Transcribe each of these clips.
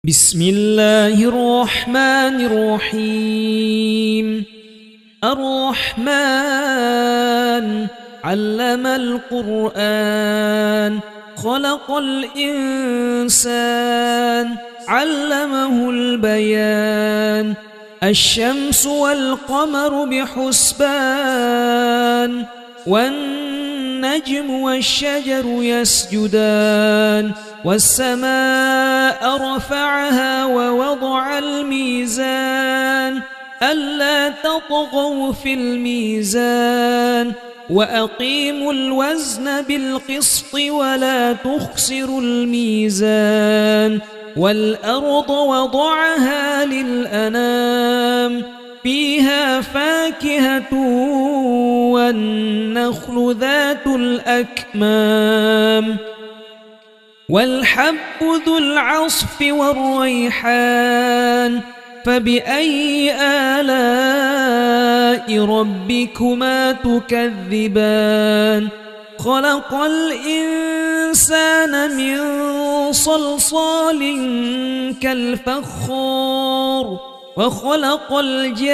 بسم الله الرحمن الرحيم. الرحمن علم القرآن خلق الإنسان علمه البيان. الشمس والقمر بحسبان والنجم والشجر يسجدان. والسماء رفعها ووضع الميزان ألا تطغوا في الميزان وأقيموا الوزن بالقسط ولا تخسروا الميزان. والأرض وضعها للأنام فيها فاكهة والنخل ذات الأكمام والحب ذو العصف والريحان. فبأي آلاء ربكما تكذبان؟ خلق الإنسان من صلصال كالفخار وخلق الجان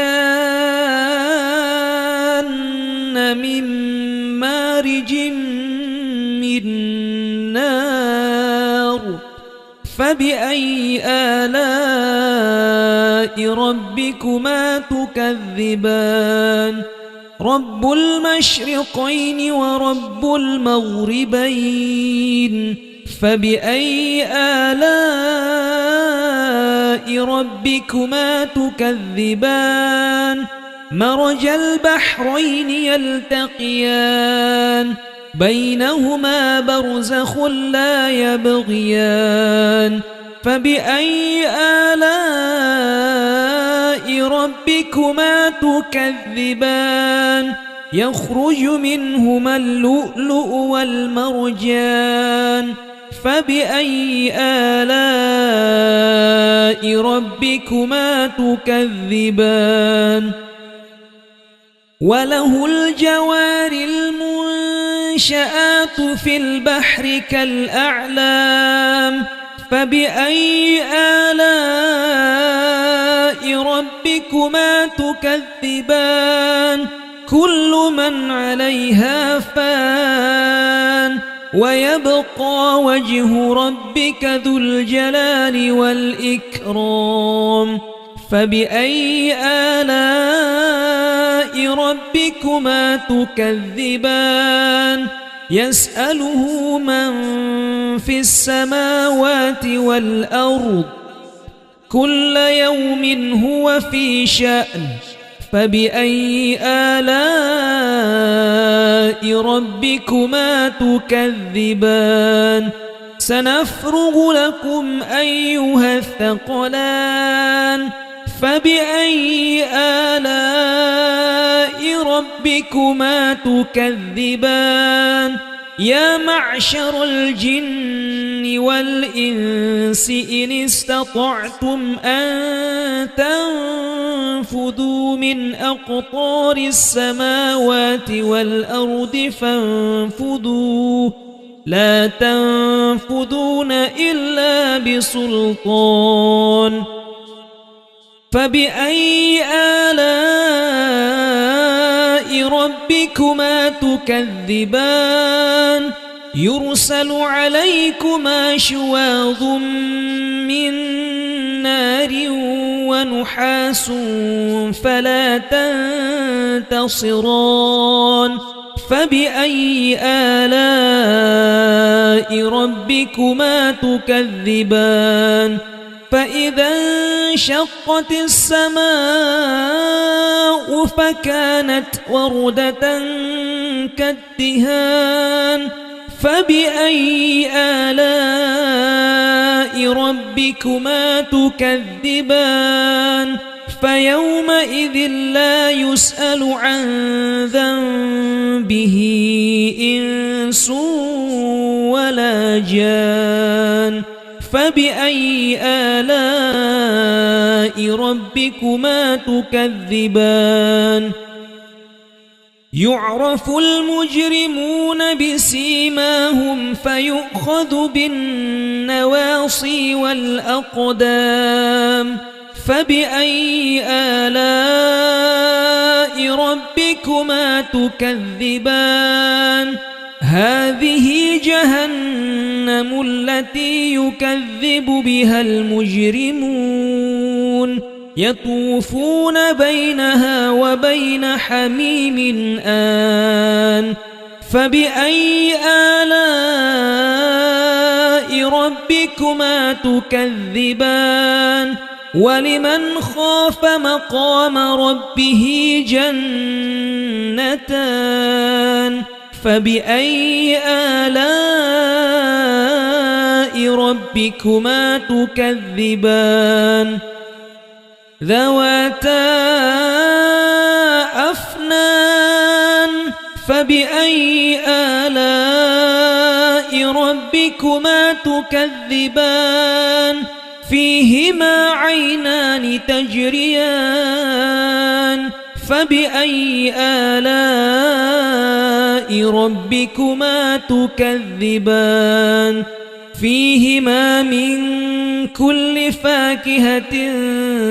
من مارج من نار. فبأي آلاء ربكما تكذبان؟ رب المشرقين ورب المغربين. فبأي آلاء ربكما تكذبان؟ مرج البحرين يلتقيان بينهما برزخ لا يبغيان. فبأي آلاء ربكما تكذبان؟ يخرج منهما اللؤلؤ والمرجان. فبأي آلاء ربكما تكذبان؟ وله الجوار المنشآت في البحر كالأعلام. فبأي آلاء ربكما تكذبان؟ كل من عليها فان ويبقى وجه ربك ذو الجلال والإكرام. فبأي آلاء ربكما تكذبان؟ يسأله من في السماوات والأرض كل يوم هو في شأن. فبأي آلاء ربكما تكذبان؟ سنفرغ لكم أيها الثقلان. فبأي آلاء ربكما تكذبان؟ يا معشر الجن والإنس إن استطعتم أن تنفذوا من أقطار السماوات والأرض فانفذوا لا تنفذون إلا بسلطان. فبأي آلاء ربكما تكذبان؟ يرسل عليكما شواظ من نار ونحاس فلا تنتصران. فبأي آلاء ربكما تكذبان؟ فإذا انشقت السماء فكانت وردة كالدهان. فبأي آلاء ربكما تكذبان؟ فيومئذ لا يسأل عن ذنبه إنس ولا جان. فبأي آلاء ربكما تكذبان؟ يعرف المجرمون بسيماهم فيؤخذ بالنسبة النواصي والأقدام فبأي آلاء ربكما تكذبان هذه جهنم التي يكذب بها المجرمون يطوفون بينها وبين حميم آن فبأي آلاء ربكما تكذبان ولمن خاف مقام ربه جنتان فبأي آلاء ربكما تكذبان ذواتا أفنان فبأي آلاء ربكما تكذبان فيهما عينان تجريان فبأي آلاء ربكما تكذبان فيهما من كل فاكهة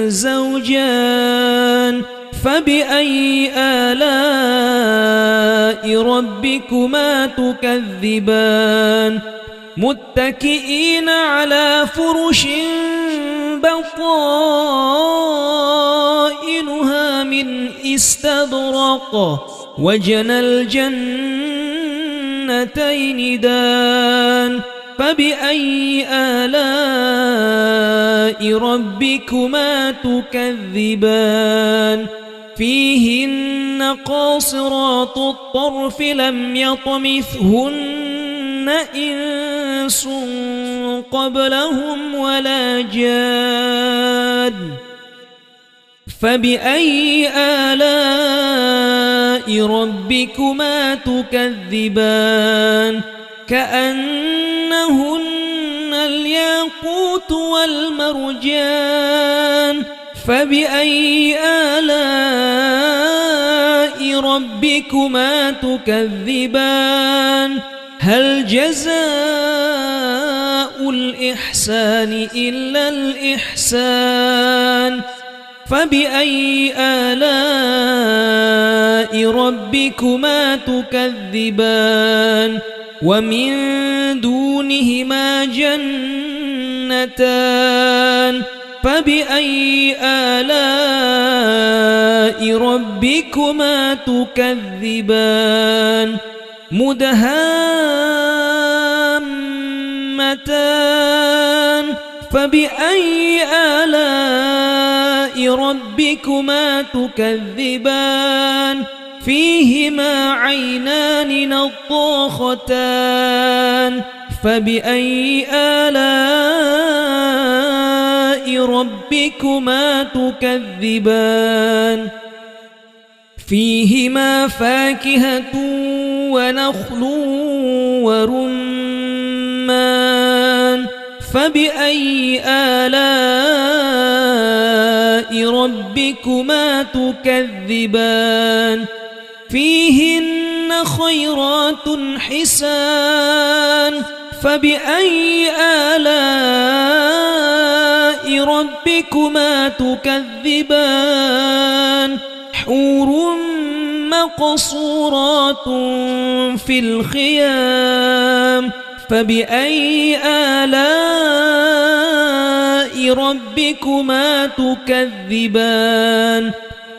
زوجان فبأي آلاء ربكما تكذبان متكئين على فرش بطائنها من استبرق وجنى الجنتين دان فبأي آلاء ربكما تكذبان فيهن قاصرات الطرف لم يطمثهن إنس قبلهم ولا جاد فبأي آلاء ربكما تكذبان كأنهن الياقوت والمرجان فبأي آلاء ربكما تكذبان هل جزاء الإحسان إلا الإحسان فبأي آلاء ربكما تكذبان ومن دونهما جنتان فبأي آلاء ربكما تكذبان مدهامتان فبأي آلاء ربكما تكذبان فيهما عينان نضاختان فبأي آلاء ربكما تكذبان فيهما فاكهة ونخل ورمان فبأي آلاء ربكما تكذبان فيهن خيرات حسان فبأي آلاء ربكما تكذبان حور مقصورات في الخيام فبأي آلاء ربكما تكذبان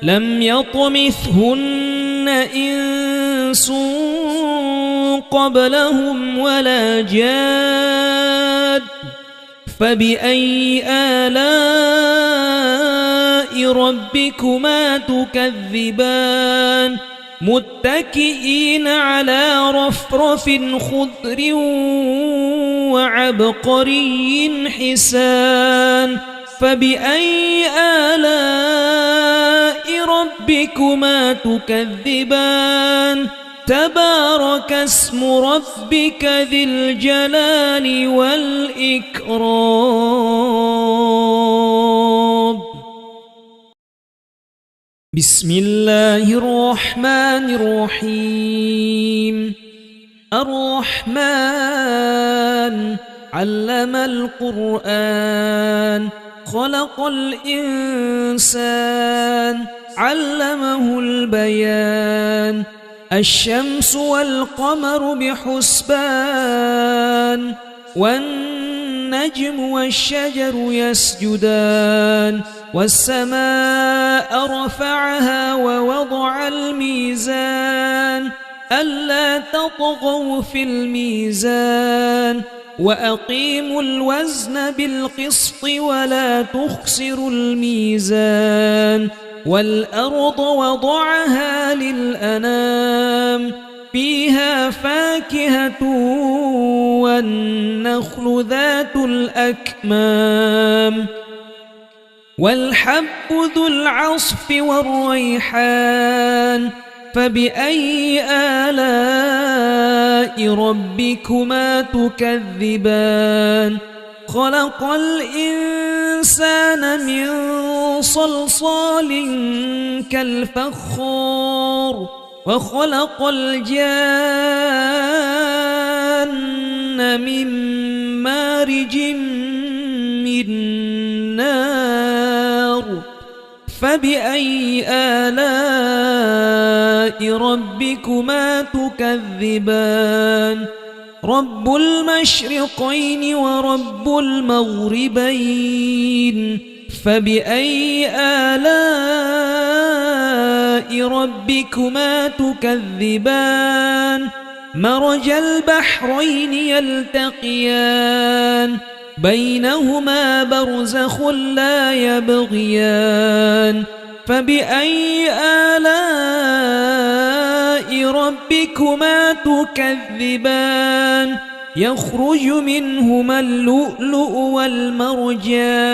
لم يطمثهن إنس قبلهم ولا جاد فبأي آلاء ربكما تكذبان متكئين على رفرف خضر وعبقري حسان فبأي آلاء ربكما تكذبان تبارك اسم ربك ذي الجلال والإكرام بسم الله الرحمن الرحيم الرحمن علم القرآن خلق الإنسان علمه البيان الشمس والقمر بحسبان والنجم والشجر يسجدان والسماء رفعها ووضع الميزان ألا تطغوا في الميزان وأقيموا الوزن بالقسط ولا تخسروا الميزان والأرض وضعها للأنام فيها فاكهة والنخل ذات الأكمام والحب ذو العصف والريحان فبأي آلاء ربكما تكذبان خلق الإنسان من صلصال كالفخار وخلق الجان من مارج من نار فبأي آلاء ربكما تكذبان رب المشرقين ورب المغربين فبأي آلاء ربكما تكذبان مرج البحرين يلتقيان بينهما برزخ لا يبغيان فبأي آلاء ربكما تكذبان يخرج منهما اللؤلؤ والمرجان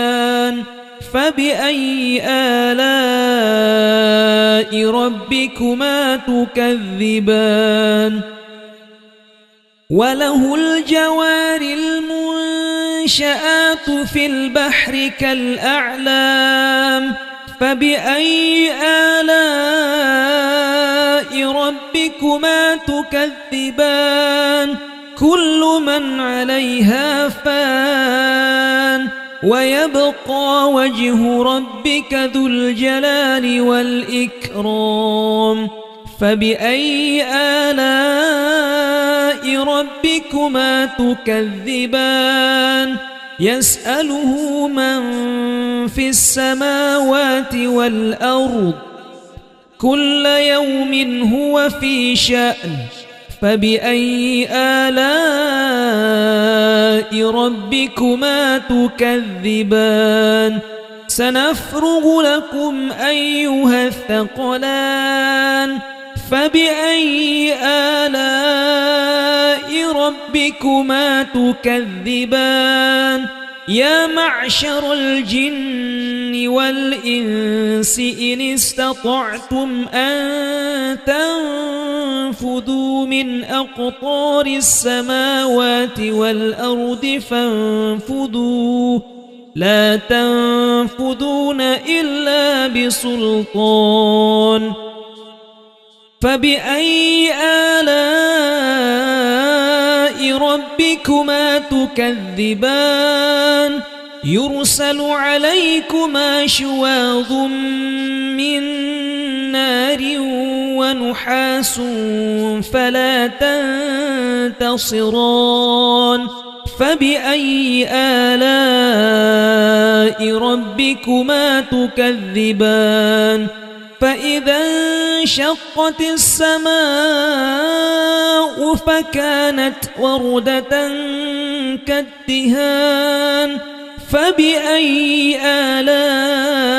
فبأي آلاء ربكما تكذبان وله الجوار المنشآت في البحر كالأعلام فبأي آلاء ربكما تكذبان كل من عليها فان ويبقى وجه ربك ذو الجلال والإكرام فبأي آلاء ربكما تكذبان يسأله من في السماوات والأرض كل يوم هو في شأن فبأي آلاء ربكما تكذبان سنفرغ لكم أيها الثقلان فبأي آلاء ربكما تكذبان يا معشر الجن والإنس إن استطعتم أن تنفذوا من أقطار السماوات والأرض فانفذوا لا تنفذون إلا بسلطان فبأي آلاء ربكما تكذبان يرسل عليكما شواظ من نار ونحاس فلا تنتصران فبأي آلاء ربكما تكذبان فإذا انشقت السماء فكانت وردة كالدهان فبأي آلاء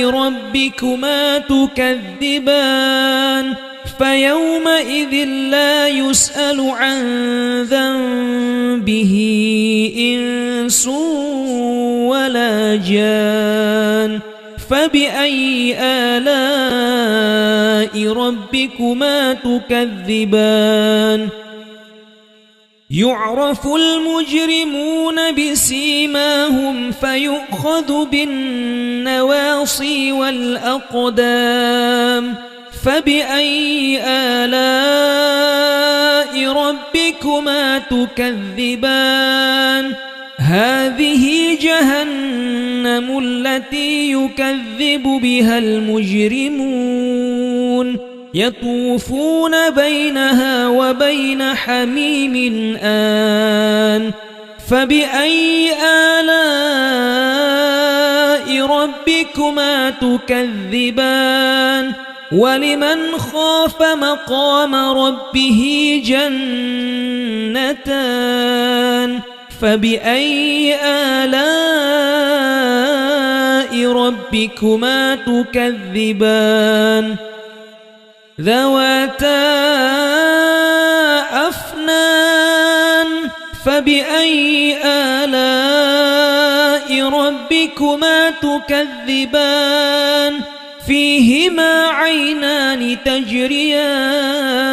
ربكما تكذبان فيومئذ لا يسأل عن ذنبه إنس ولا جان فبأي آلاء ربكما تكذبان يعرف المجرمون بسيماهم فيؤخذ بالنواصي والأقدام فبأي آلاء ربكما تكذبان هذه جهنم التي يكذب بها المجرمون يطوفون بينها وبين حميم آن فبأي آلاء ربكما تكذبان ولمن خاف مقام ربه جنتان فبأي آلاء ربكما تكذبان ذواتا أفنان فبأي آلاء ربكما تكذبان فيهما عينان تجريان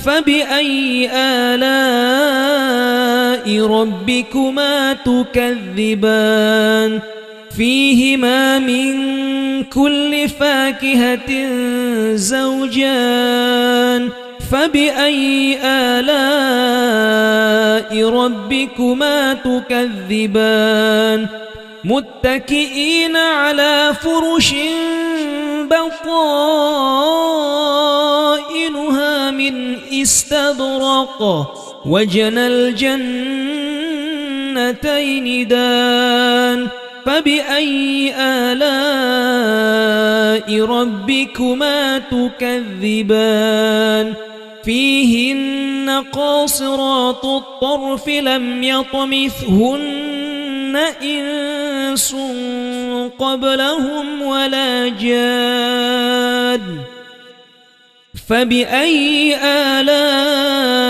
فبأي آلاء ربكما تكذبان فيهما من كل فاكهة زوجان فبأي آلاء ربكما تكذبان متكئين على فرش بطائنها من استبرق وجنى الجنتين دان فبأي آلاء ربكما تكذبان فيهن قاصرات الطرف لم يطمثهن إنس قبلهم ولا جان فبأي آلاء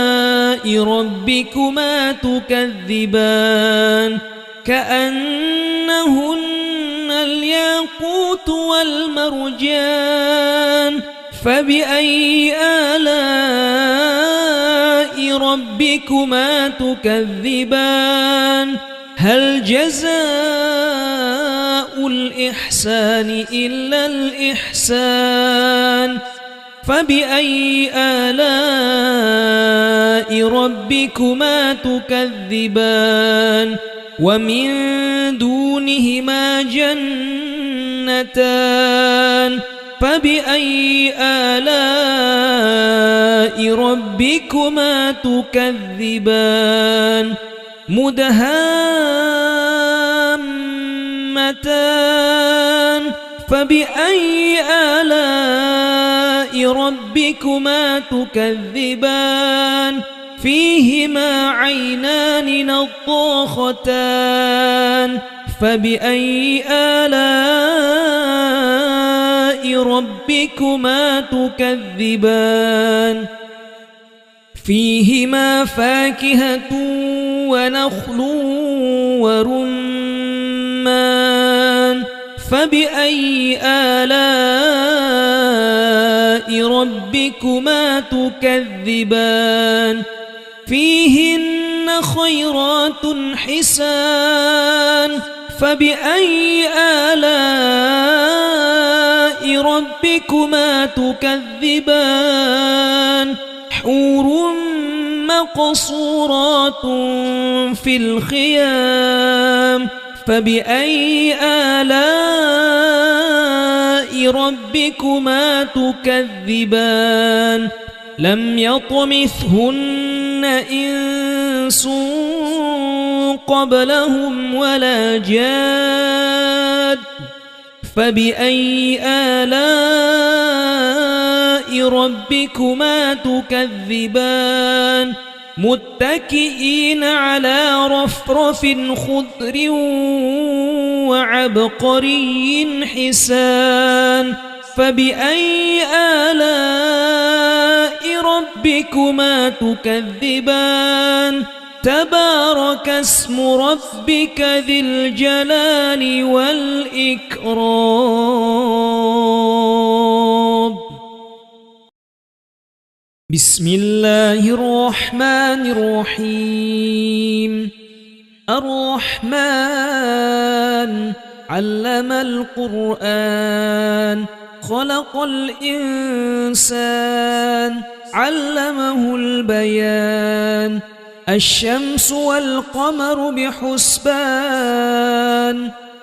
ربكما تكذبان كأنهن الياقوت والمرجان فبأي آلاء ربكما تكذبان هل جزاء الإحسان إلا الإحسان فبأي آلاء ربكما تكذبان ومن دونهما جنتان فبأي آلاء ربكما تكذبان مدهامتان فبأي آلاء ربكما تكذبان فيهما عينان نضاختان فبأي آلاء ربكما تكذبان فيهما فاكهة ونخل ورمان فبأي آلاء ربكما تكذبان فيهن خيرات حسان فبأي آلاء ربكما تكذبان حور مقصورات في الخيام فبأي آلاء ربكما تكذبان لم يطمثهن إنس قبلهم ولا جاد فبأي آلاء ربكما تكذبان متكئين على رفرف خضر وعبقري حسان فبأي آلاء ربكما تكذبان تبارك اسم ربك ذي الجلال والإكرام بسم الله الرحمن الرحيم الرحمن علم القرآن خلق الإنسان علمه البيان الشمس والقمر بحسبان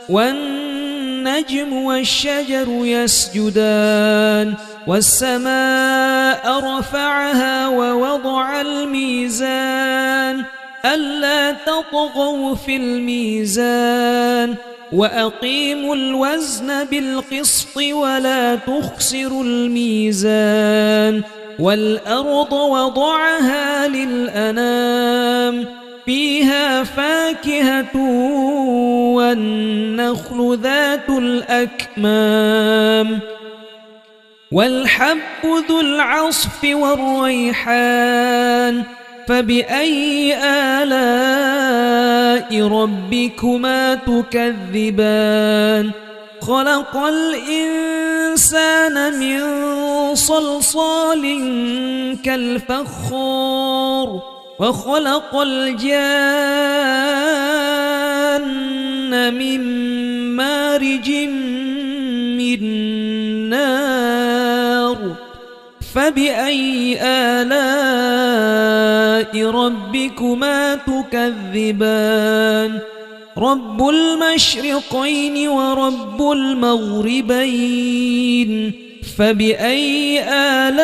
والنجم والشجر يسجدان والسماء رفعها ووضع الميزان ألا تطغوا في الميزان وأقيموا الوزن بالقسط ولا تخسروا الميزان والأرض وضعها للأنام فيها فاكهة والنخل ذات الأكمام والحب ذو العصف والريحان فبأي آلاء ربكما تكذبان خلق الإنسان من صلصال كالفخار وخلق الجان من مارج من نار فبأي آلاء ربكما تكذبان رب المشرقين ورب المغربين فبأي آلاء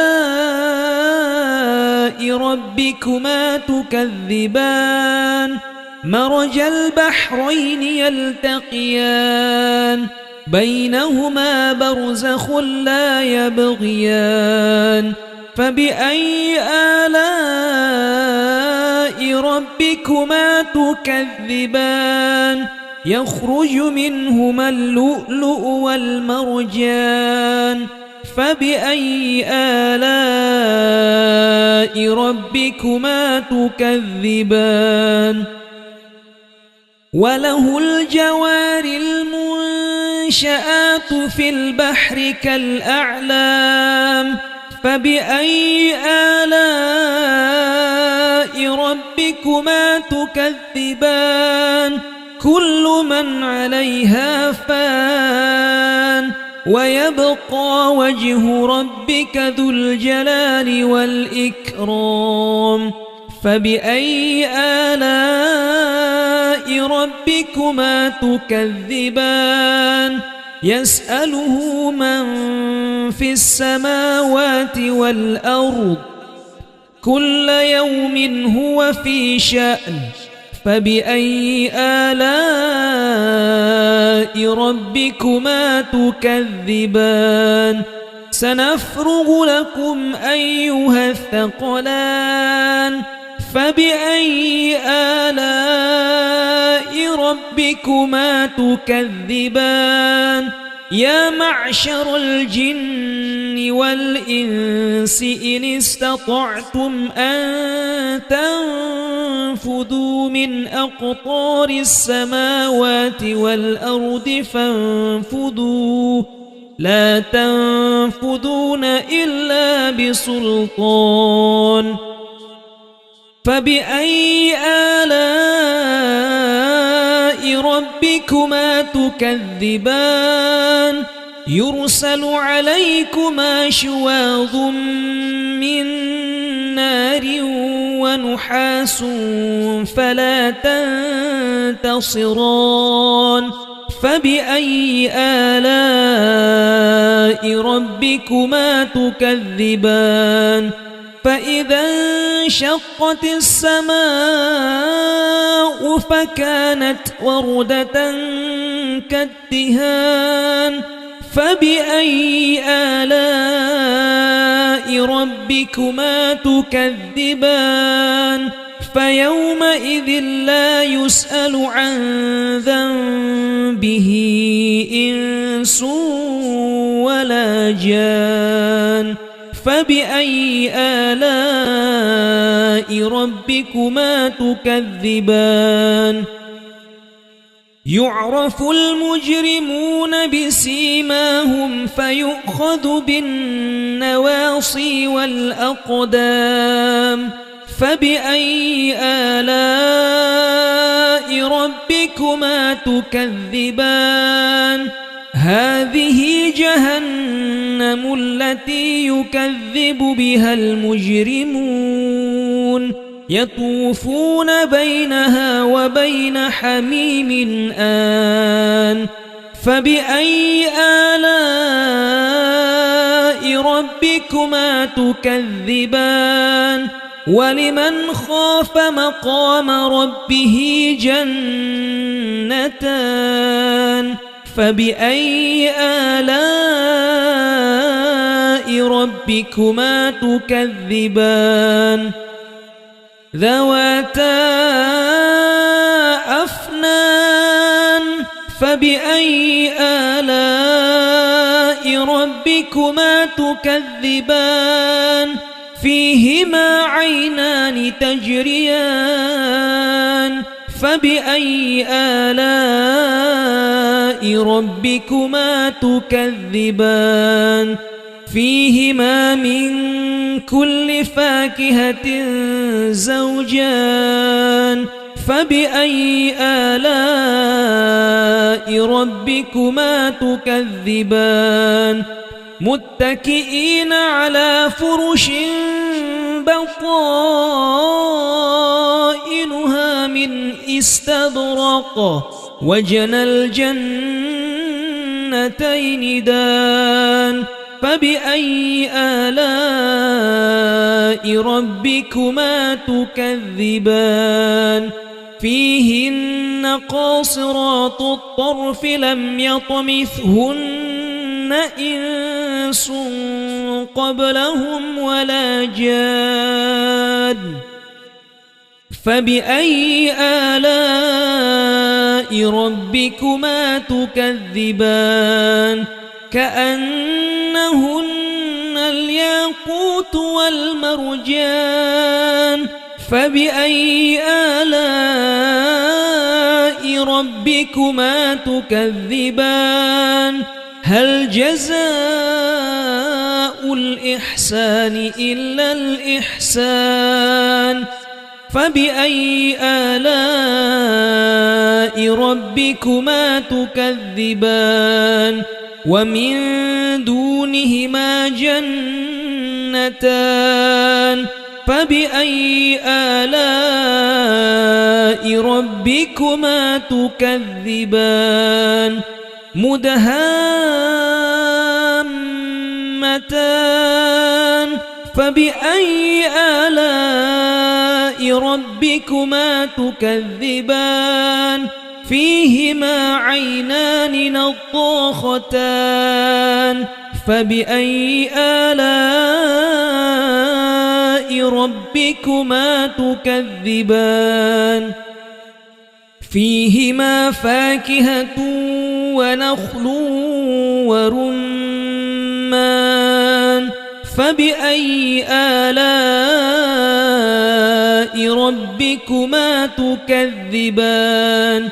ربكما تكذبان مرج البحرين يلتقيان بينهما برزخ لا يبغيان فبأي آلاء ربكما تكذبان يخرج منهما اللؤلؤ والمرجان فبأي آلاء ربكما تكذبان وله الجوار المنشآت في البحر كالأعلام فبأي آلاء ربكما تكذبان كل من عليها فان ويبقى وجه ربك ذو الجلال والإكرام فبأي آلاء ربكما تكذبان يسأله من في السماوات والأرض كل يوم هو في شأن فبأي آلاء ربكما تكذبان سنفرغ لكم أيها الثقلان فبأي آلاء ربكما تكذبان يا معشر الجن والإنس إن استطعتم أن تنفذوا من أقطار السماوات والأرض فانفذوا لا تنفذون إلا بسلطان فبأي آلاء ربكما تكذبان يرسل عليكما شواظ من نار ونحاس فلا تنتصران فبأي آلاء ربكما تكذبان فإذا انشقت السماء فكانت وردة كالدهان فبأي آلاء ربكما تكذبان فيومئذ لا يسأل عن ذنبه إنس ولا جان فبأي آلاء ربكما تكذبان يعرف المجرمون بسيماهم فيؤخذ بالنواصي والأقدام فبأي آلاء ربكما تكذبان هذه جهنم التي يكذب بها المجرمون يطوفون بينها وبين حميم آن فبأي آلاء ربكما تكذبان ولمن خاف مقام ربه جنتان فبأي آلاء ربكما تكذبان ذواتا أفنان فبأي آلاء ربكما تكذبان فيهما عينان تجريان فبأي آلاء ربكما تكذبان فيهما من كل فاكهة زوجان فبأي آلاء ربكما تكذبان متكئين على فرش بطائنها من استبرق وجنى الجنتين دان فبأي آلاء ربكما تكذبان فيهن قاصرات الطرف لم يطمثهن إنس قبلهم ولا جان فبأي آلاء ربكما تكذبان كأنهن الياقوت والمرجان فبأي آلاء ربكما تكذبان هل جزاء الإحسان إلا الإحسان فبأي آلاء ربكما تكذبان ومن دونهما جنتان فبأي آلاء ربكما تكذبان مدهامتان فبأي آلاء ربكما تكذبان فيهما عينان نضاختان فبأي آلاء ربكما تكذبان فيهما فاكهة ونخل ورمان فبأي آلاء ربكما تكذبان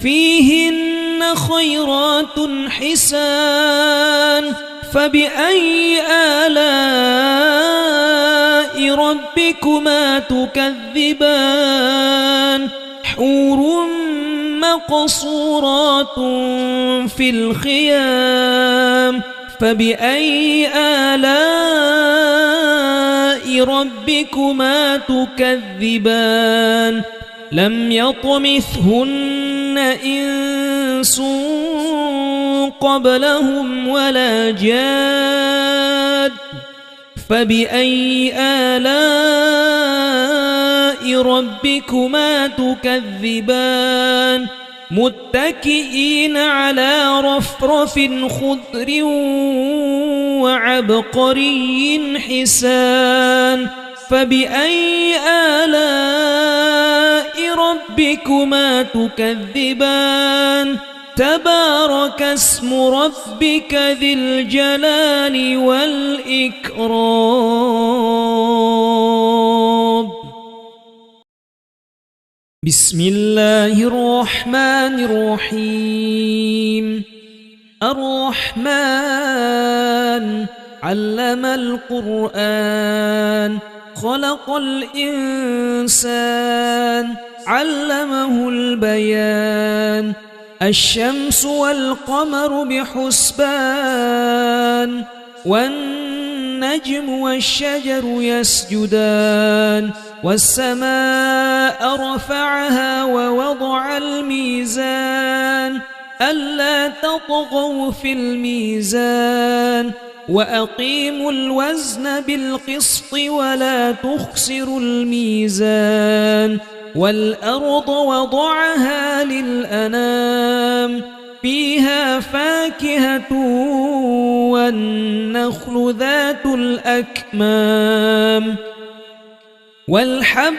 فيهن خيرات حسان فبأي آلاء ربكما تكذبان حور مقصورات في الخيام فبأي آلاء ربكما تكذبان لم يطمثهن إنس قبلهم ولا جاد فبأي آلاء ربكما تكذبان متكئين على رفرف خضر وعبقري حسان فبأي آلاء ربكما تكذبان تبارك اسم ربك ذي الجلال والإكرام بسم الله الرحمن الرحيم الرحمن علم القرآن خلق الإنسان علمه البيان الشمس والقمر بحسبان والنجم والشجر يسجدان والسماء رفعها ووضع الميزان ألا تطغوا في الميزان وأقيموا الوزن بالقسط ولا تخسروا الميزان والأرض وضعها للأنام فيها فاكهة والنخل ذات الأكمام والحب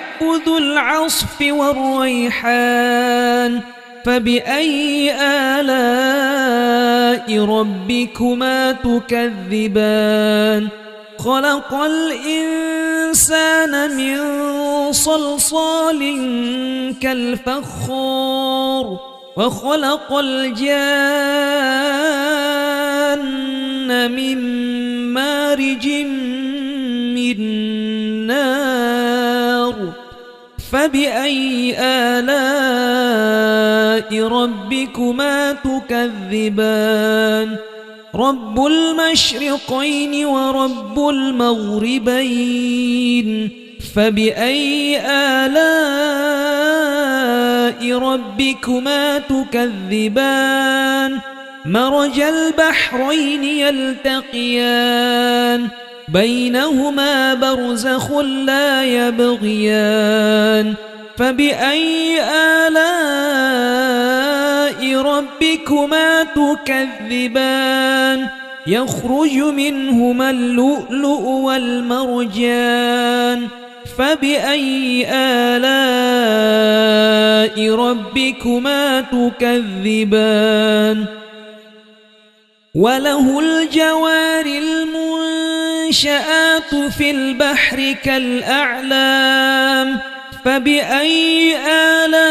ذو العصف والريحان فبأي آلاء ربكما تكذبان خلق الإنسان من صلصال كالفخار وخلق الجان من مارج من نار فبأي آلاء ربكما تكذبان رب المشرقين ورب المغربين فبأي آلاء ربكما تكذبان مرج البحرين يلتقيان بينهما برزخ لا يبغيان فبأي آلاء ربكما تكذبان يخرج منهما اللؤلؤ والمرجان فبأي آلاء ربكما تكذبان وله الجوار المنشآت في البحر كالأعلام فبأي آلاء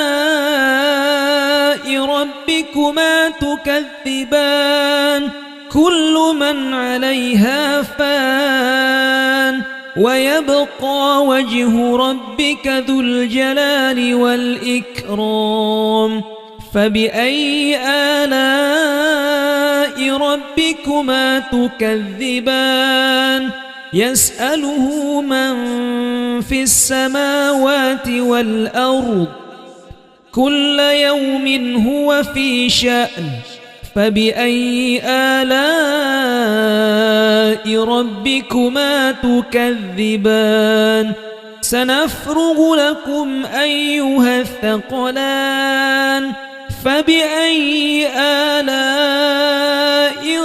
ربكما تكذبان كل من عليها فان ويبقى وجه ربك ذو الجلال والإكرام فبأي آلاء ربكما تكذبان يسأله من في السماوات والأرض كل يوم هو في شأن فبأي آلاء ربكما تكذبان سنفرغ لكم أيها الثقلان فبأي آلاء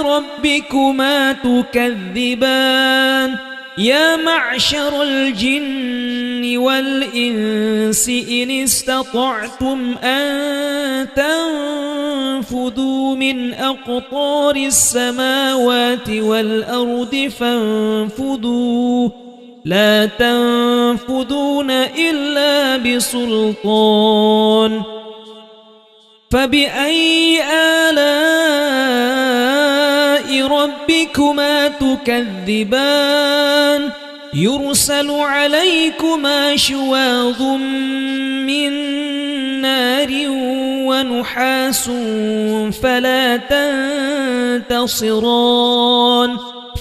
ربكما تكذبان يا معشر الجن والإنس إن استطعتم أن تنفذوا من أقطار السماوات والأرض فانفذوا لا تنفذون إلا بسلطان فبأي آلاء ربكما تكذبان يرسل عليكما شواظ من نار ونحاس فلا تنتصران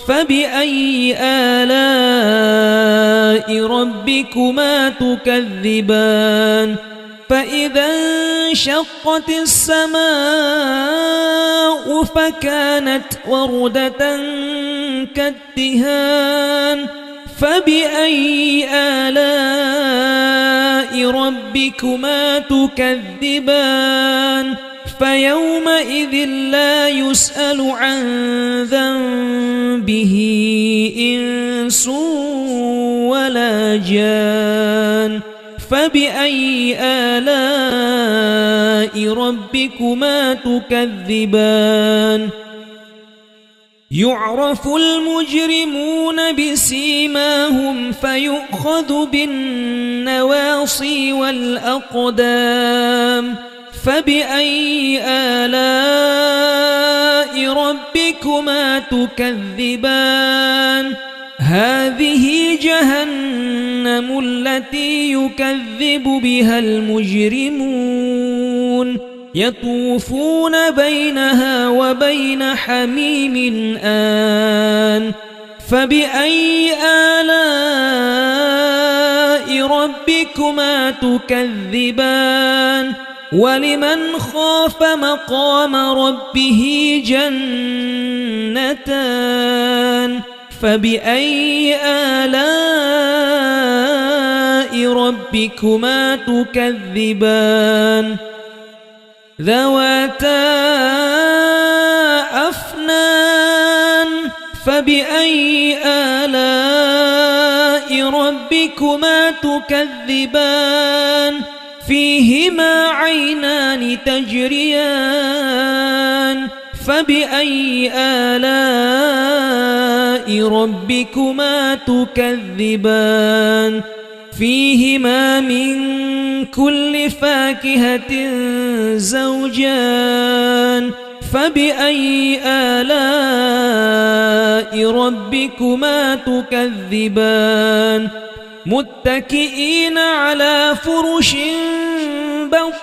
فبأي آلاء ربكما تكذبان فإذا انشقت السماء فكانت وردة كالدهان فبأي آلاء ربكما تكذبان فيومئذ لا يسأل عن ذنبه إنس ولا جان فبأي آلاء ربكما تكذبان يعرف المجرمون بسيماهم فيؤخذ بالنواصي والأقدام فبأي آلاء ربكما تكذبان هذه جهنم التي يكذب بها المجرمون يطوفون بينها وبين حميم آن فبأي آلاء ربكما تكذبان ولمن خاف مقام ربه جنتان فبأي آلاء ربكما تكذبان ذواتا أفنان فبأي آلاء ربكما تكذبان فيهما عينان تجريان فبأي آلاء ربكما تكذبان فيهما من كل فاكهة زوجان فبأي آلاء ربكما تكذبان متكئين على فرش بطائنها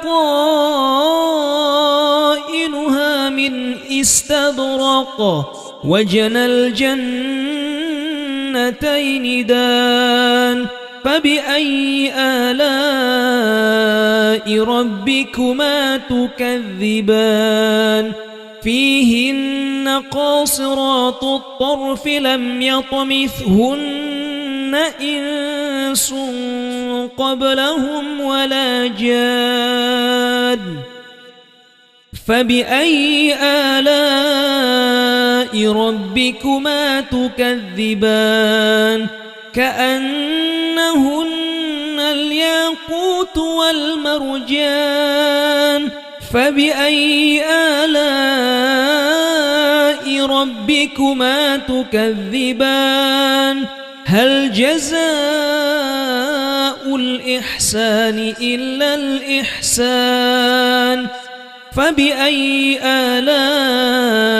من استبرق وجنى الجنتين دان فبأي آلاء ربكما تكذبان فيهن قاصرات الطرف لم يطمثهن إنس قبلهم ولا جان فبأي آلاء ربكما تكذبان كأنهن الياقوت والمرجان فبأي آلاء ربكما تكذبان هل جزاء الإحسان إلا الإحسان فبأي آلاء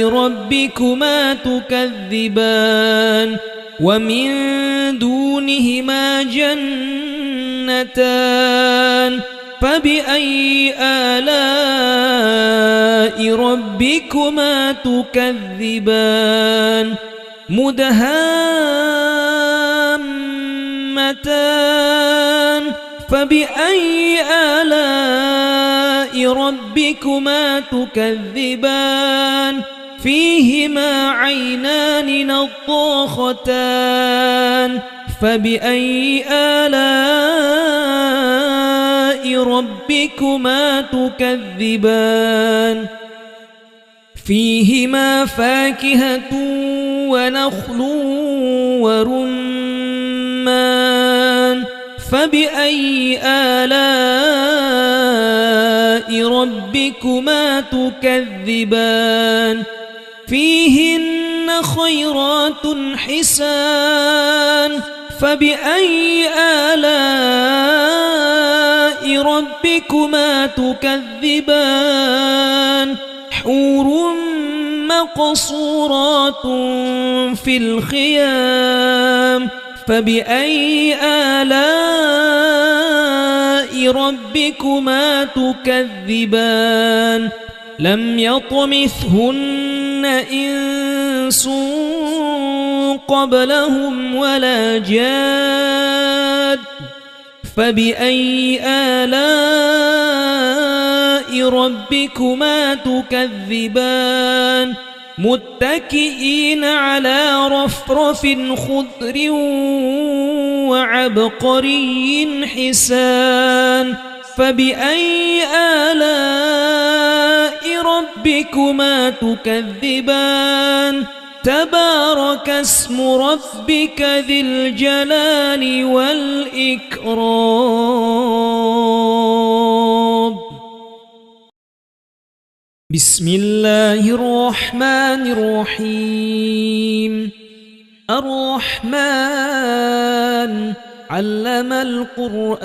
ربكما تكذبان ومن دونهما جنتان فبأي آلاء ربكما تكذبان مدهامتان فبأي آلاء ربكما تكذبان فيهما عينان نضاختان فبأي آلاء ربكما تكذبان فيهما فاكهة ونخل ورمان فبأي آلاء ربكما تكذبان فيهن خيرات حسان فبأي آلاء ربكما تكذبان حور مقصورات في الخيام فبأي آلاء ربكما تكذبان لم يطمثهن إنس قبلهم ولا جاد فبأي آلاء ربكما تكذبان متكئين على رفرف خضر وعبقري حسان فبأي آلاء ربكما تكذبان تبارك اسم ربك ذي الجلال والإكرام بسم الله الرحمن الرحيم الرحمن علم القرآن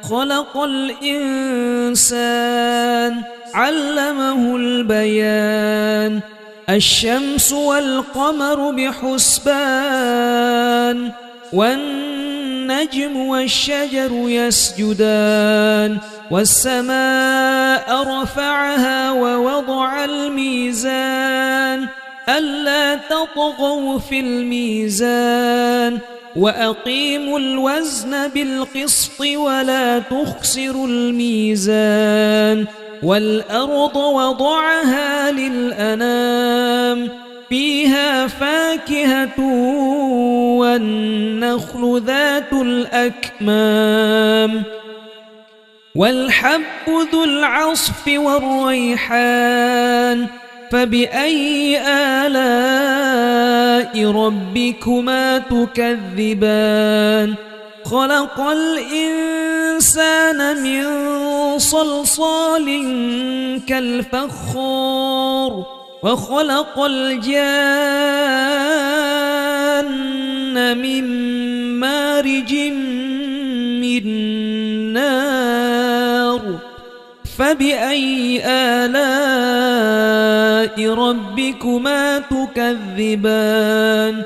خلق الإنسان علمه البيان الشمس والقمر بحسبان والنجم والشجر يسجدان والسماء رفعها ووضع الميزان ألا تطغوا في الميزان وأقيموا الوزن بالقسط ولا تخسروا الميزان والأرض وضعها للأنام فيها فاكهة والنخل ذات الأكمام والحب ذو العصف والريحان فبأي آلاء ربكما تكذبان خلق الإنسان من صلصال كالفخار وخلق الجان من مارج من نار فبأي آلاء ربكما تكذبان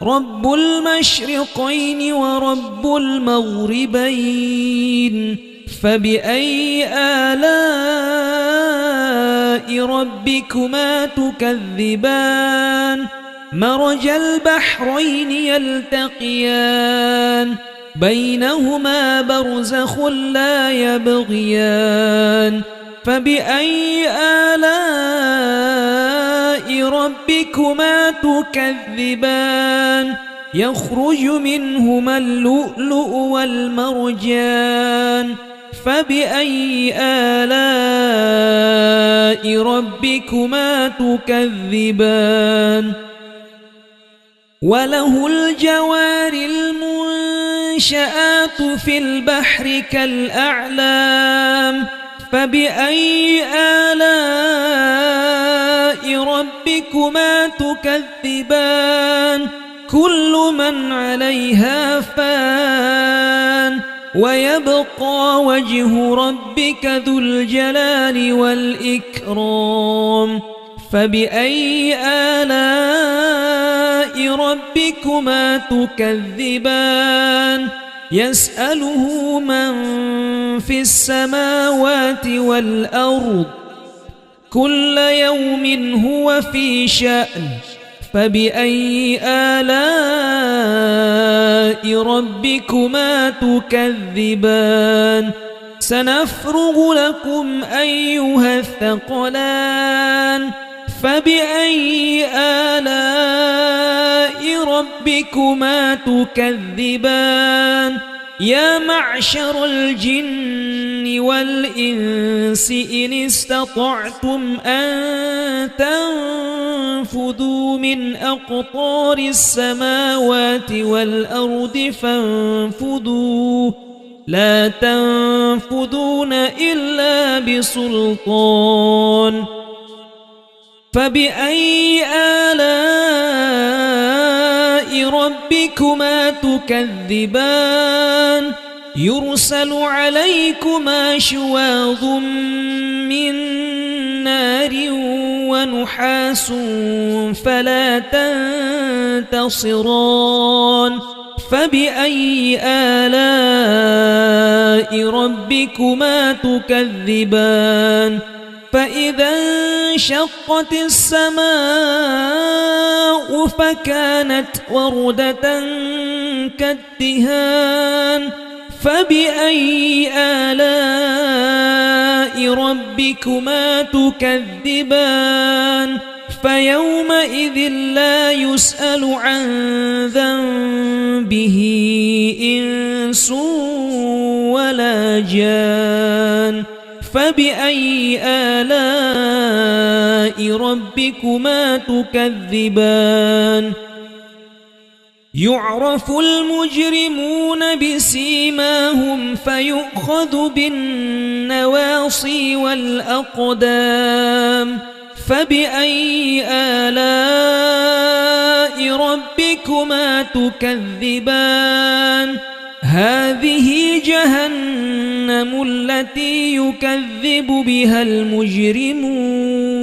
رب المشرقين ورب المغربين فبأي آلاء ربكما تكذبان مرج البحرين يلتقيان بينهما برزخ لا يبغيان فبأي آلاء ربكما تكذبان يخرج منهما اللؤلؤ والمرجان فبأي آلاء ربكما تكذبان وله الجوار المنشآت في البحر كالأعلام فبأي آلاء ربكما تكذبان كل من عليها فان ويبقى وجه ربك ذو الجلال والإكرام فبأي آلاء ربكما تكذبان يسأله من في السماوات والأرض كل يوم هو في شأن فبأي آلاء ربكما تكذبان سنفرغ لكم أيها الثقلان فبأي آلاء ربكما تكذبان يا معشر الجن والإنس إن استطعتم أن تنفذوا من أقطار السماوات والأرض فانفذوا لا تنفذون إلا بسلطان فبأي آلاء ربكما تكذبان يرسل عليكما شواظ من نار ونحاس فلا تنتصران فبأي آلاء ربكما تكذبان فإذا انشقت السماء فكانت وردة كالدهان فبأي آلاء ربكما تكذبان فيومئذ لا يسأل عن ذنبه إنس ولا جان فبأي آلاء ربكما تكذبان يعرف المجرمون بسيماهم فيؤخذ بالنواصي والأقدام فبأي آلاء ربكما تكذبان هذه جهنم التي يكذب بها المجرمون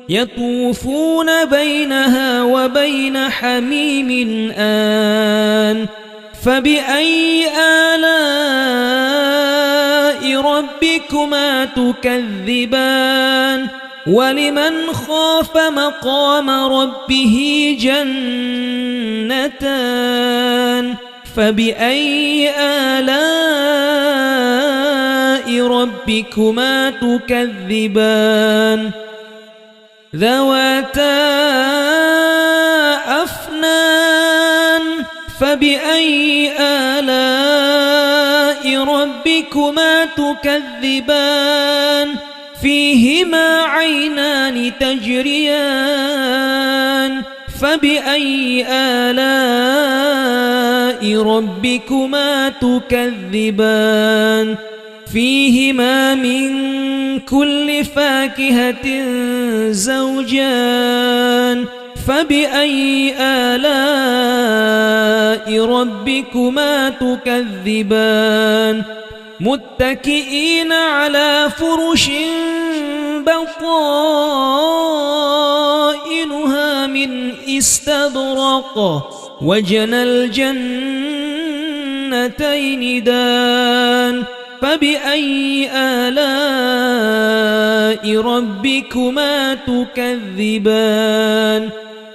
يطوفون بينها وبين حميم آن فبأي آلاء ربكما تكذبان ولمن خاف مقام ربه جنتان فبأي آلاء ربكما تكذبان ذواتا أفنان فبأي آلاء ربكما تكذبان فيهما عينان تجريان فبأي آلاء ربكما تكذبان فيهما من كل فاكهة زوجان فبأي آلاء ربكما تكذبان متكئين على فرش بطائنها من استبرق وجنى الجنتين دان فبأي آلاء ربكما تكذبان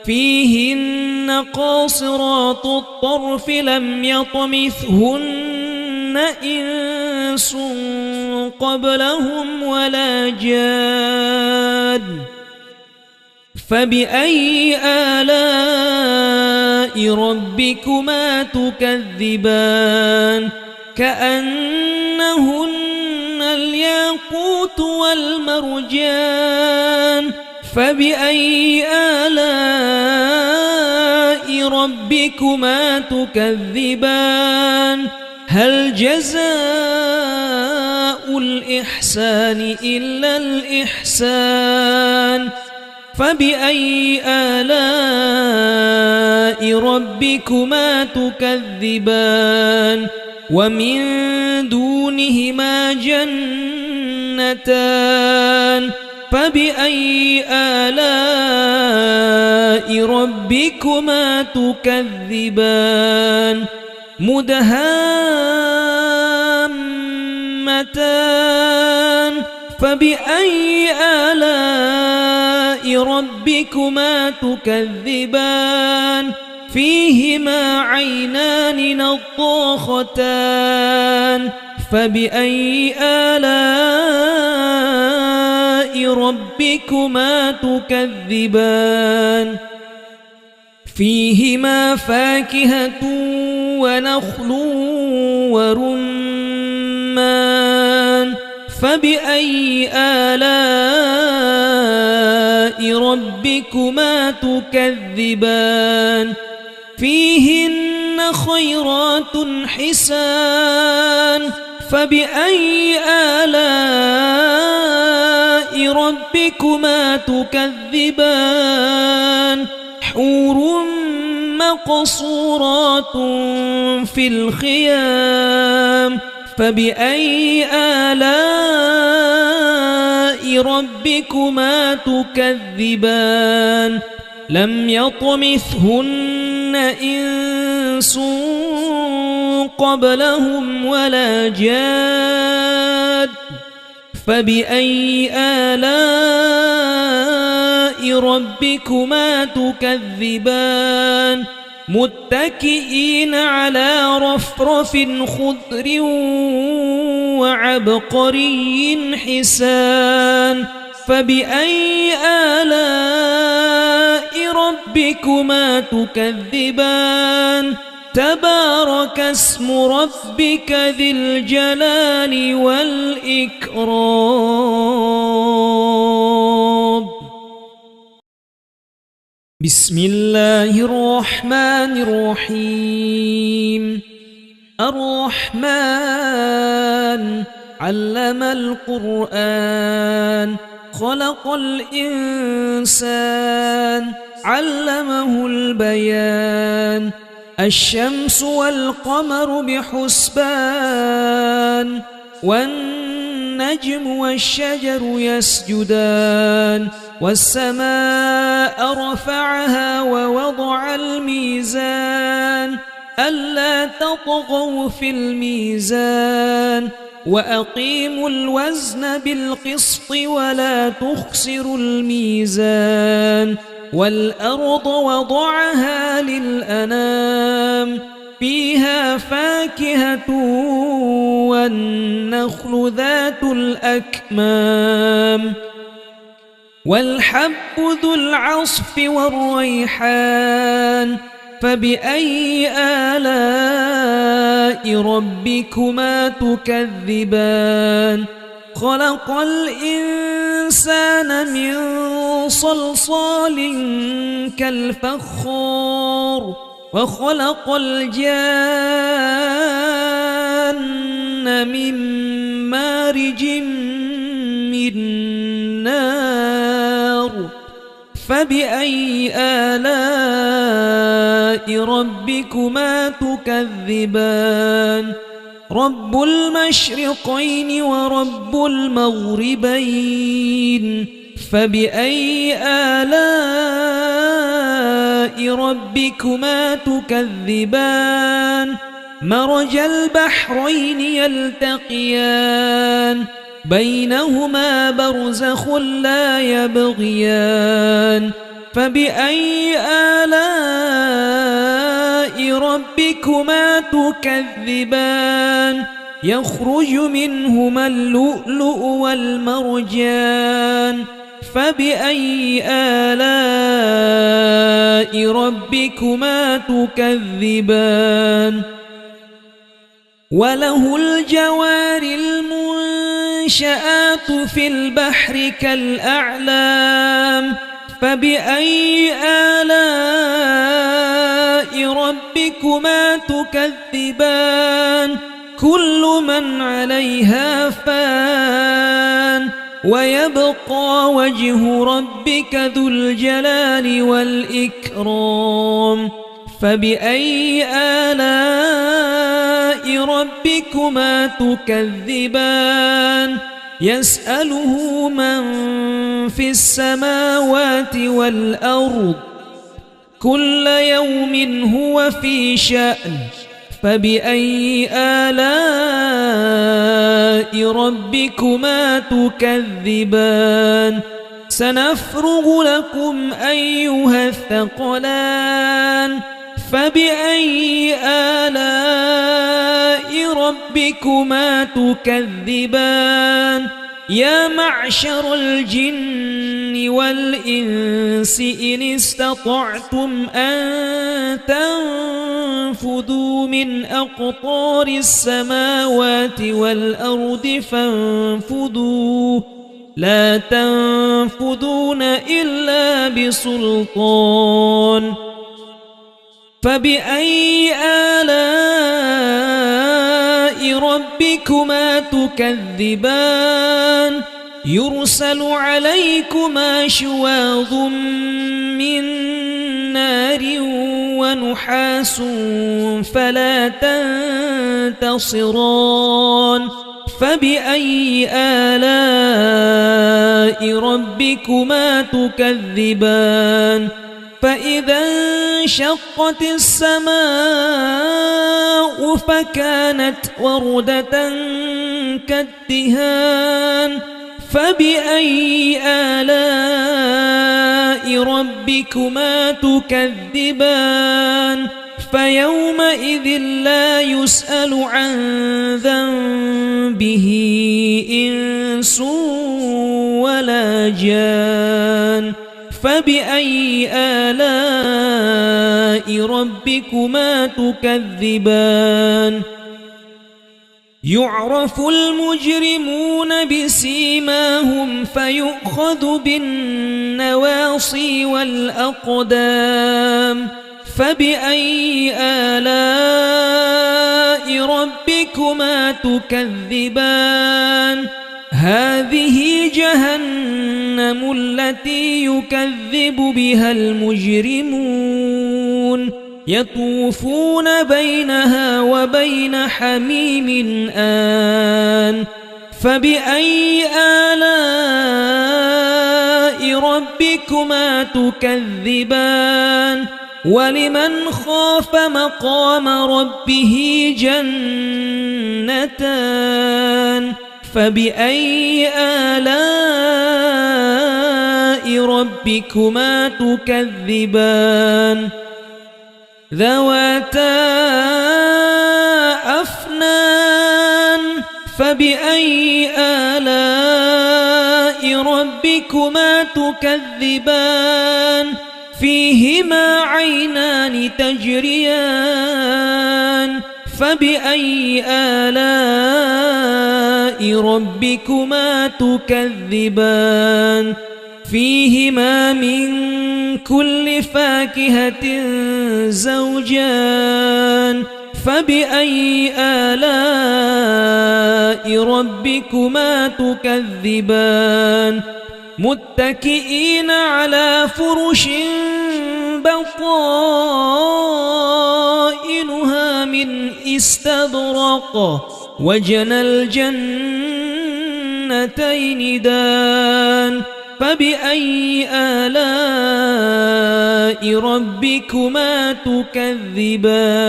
فيهن قاصرات الطرف لم يطمثهن إنس قبلهم ولا جان فبأي آلاء ربكما تكذبان كأنهن الياقوت والمرجان فبأي آلاء ربكما تكذبان هل جزاء الإحسان إلا الإحسان فبأي آلاء ربكما تكذبان ومن دونهما جنتان فبأي آلاء ربكما تكذبان مدهامتان فبأي آلاء ربكما تكذبان فيهما عينان نضاختان فبأي آلاء ربكما تكذبان فيهما فاكهة ونخل ورمان فبأي آلاء ربكما تكذبان فيهن خيرات حسان فبأي آلاء ربكما تكذبان حور مقصورات في الخيام فبأي آلاء ربكما تكذبان لم يطمثهن إنس قبلهم ولا جاد فبأي آلاء ربكما تكذبان متكئين على رفرف خضر وعبقري حسان فبأي آلاء ربكما تكذبان تبارك اسم ربك ذي الجلال والإكرام بسم الله الرحمن الرحيم الرحمن علم القرآن خلق الإنسان علمه البيان الشمس والقمر بحسبان والنجم والنجم والشجر يسجدان والسماء رفعها ووضع الميزان ألا تطغوا في الميزان وأقيموا الوزن بالقسط ولا تخسروا الميزان والأرض وضعها للأنام فيها فاكهة والنخل ذات الأكمام والحب ذو العصف والريحان فبأي آلاء ربكما تكذبان خلق الإنسان من صلصال كالفخار وخلق الجان من مارج من نار فبأي آلاء ربكما تكذبان رب المشرقين ورب المغربين فبأي آلاء ربكما تكذبان مرج البحرين يلتقيان بينهما برزخ لا يبغيان فبأي آلاء ربكما تكذبان يخرج منهما اللؤلؤ والمرجان فبأي آلاء ربكما تكذبان وله الجوار المنشآت في البحر كالأعلام فبأي آلاء ربكما تكذبان كل من عليها فان ويبقى وجه ربك ذو الجلال والإكرام فبأي آلاء ربكما تكذبان يسأله من في السماوات والأرض كل يوم هو في شأن فبأي آلاء ربكما تكذبان سنفرغ لكم أيها الثقلان فبأي آلاء ربكما تكذبان يا معشر الجن والإنس إن استطعتم أن تنفذوا من أقطار السماوات والأرض فانفذوا لا تنفذون إلا بسلطان فبأي آلاء ربكما تكذبان يرسل عليكما شواظ من نار ونحاس فلا تنتصران فبأي آلاء ربكما تكذبان فإذا انشقت السماء فكانت وردة كالدهان فبأي آلاء ربكما تكذبان فيومئذ لا يسأل عن ذنبه إنس ولا جان فبأي آلاء ربكما تكذبان يعرف المجرمون بسيماهم فيؤخذ بالنواصي والأقدام فبأي آلاء ربكما تكذبان هذه جهنم التي يكذب بها المجرمون يطوفون بينها وبين حميم آن فبأي آلاء ربكما تكذبان ولمن خاف مقام ربه جنتان فبأي آلاء ربكما تكذبان ذواتا أفنان فبأي آلاء ربكما تكذبان فيهما عينان تجريان فبأي آلاء ربكما تكذبان فيهما من كل فاكهة زوجان فبأي آلاء ربكما تكذبان متكئين على فرش بطائنها من استبرق وجنى الجنتين دان فبأي آلاء ربكما تكذبان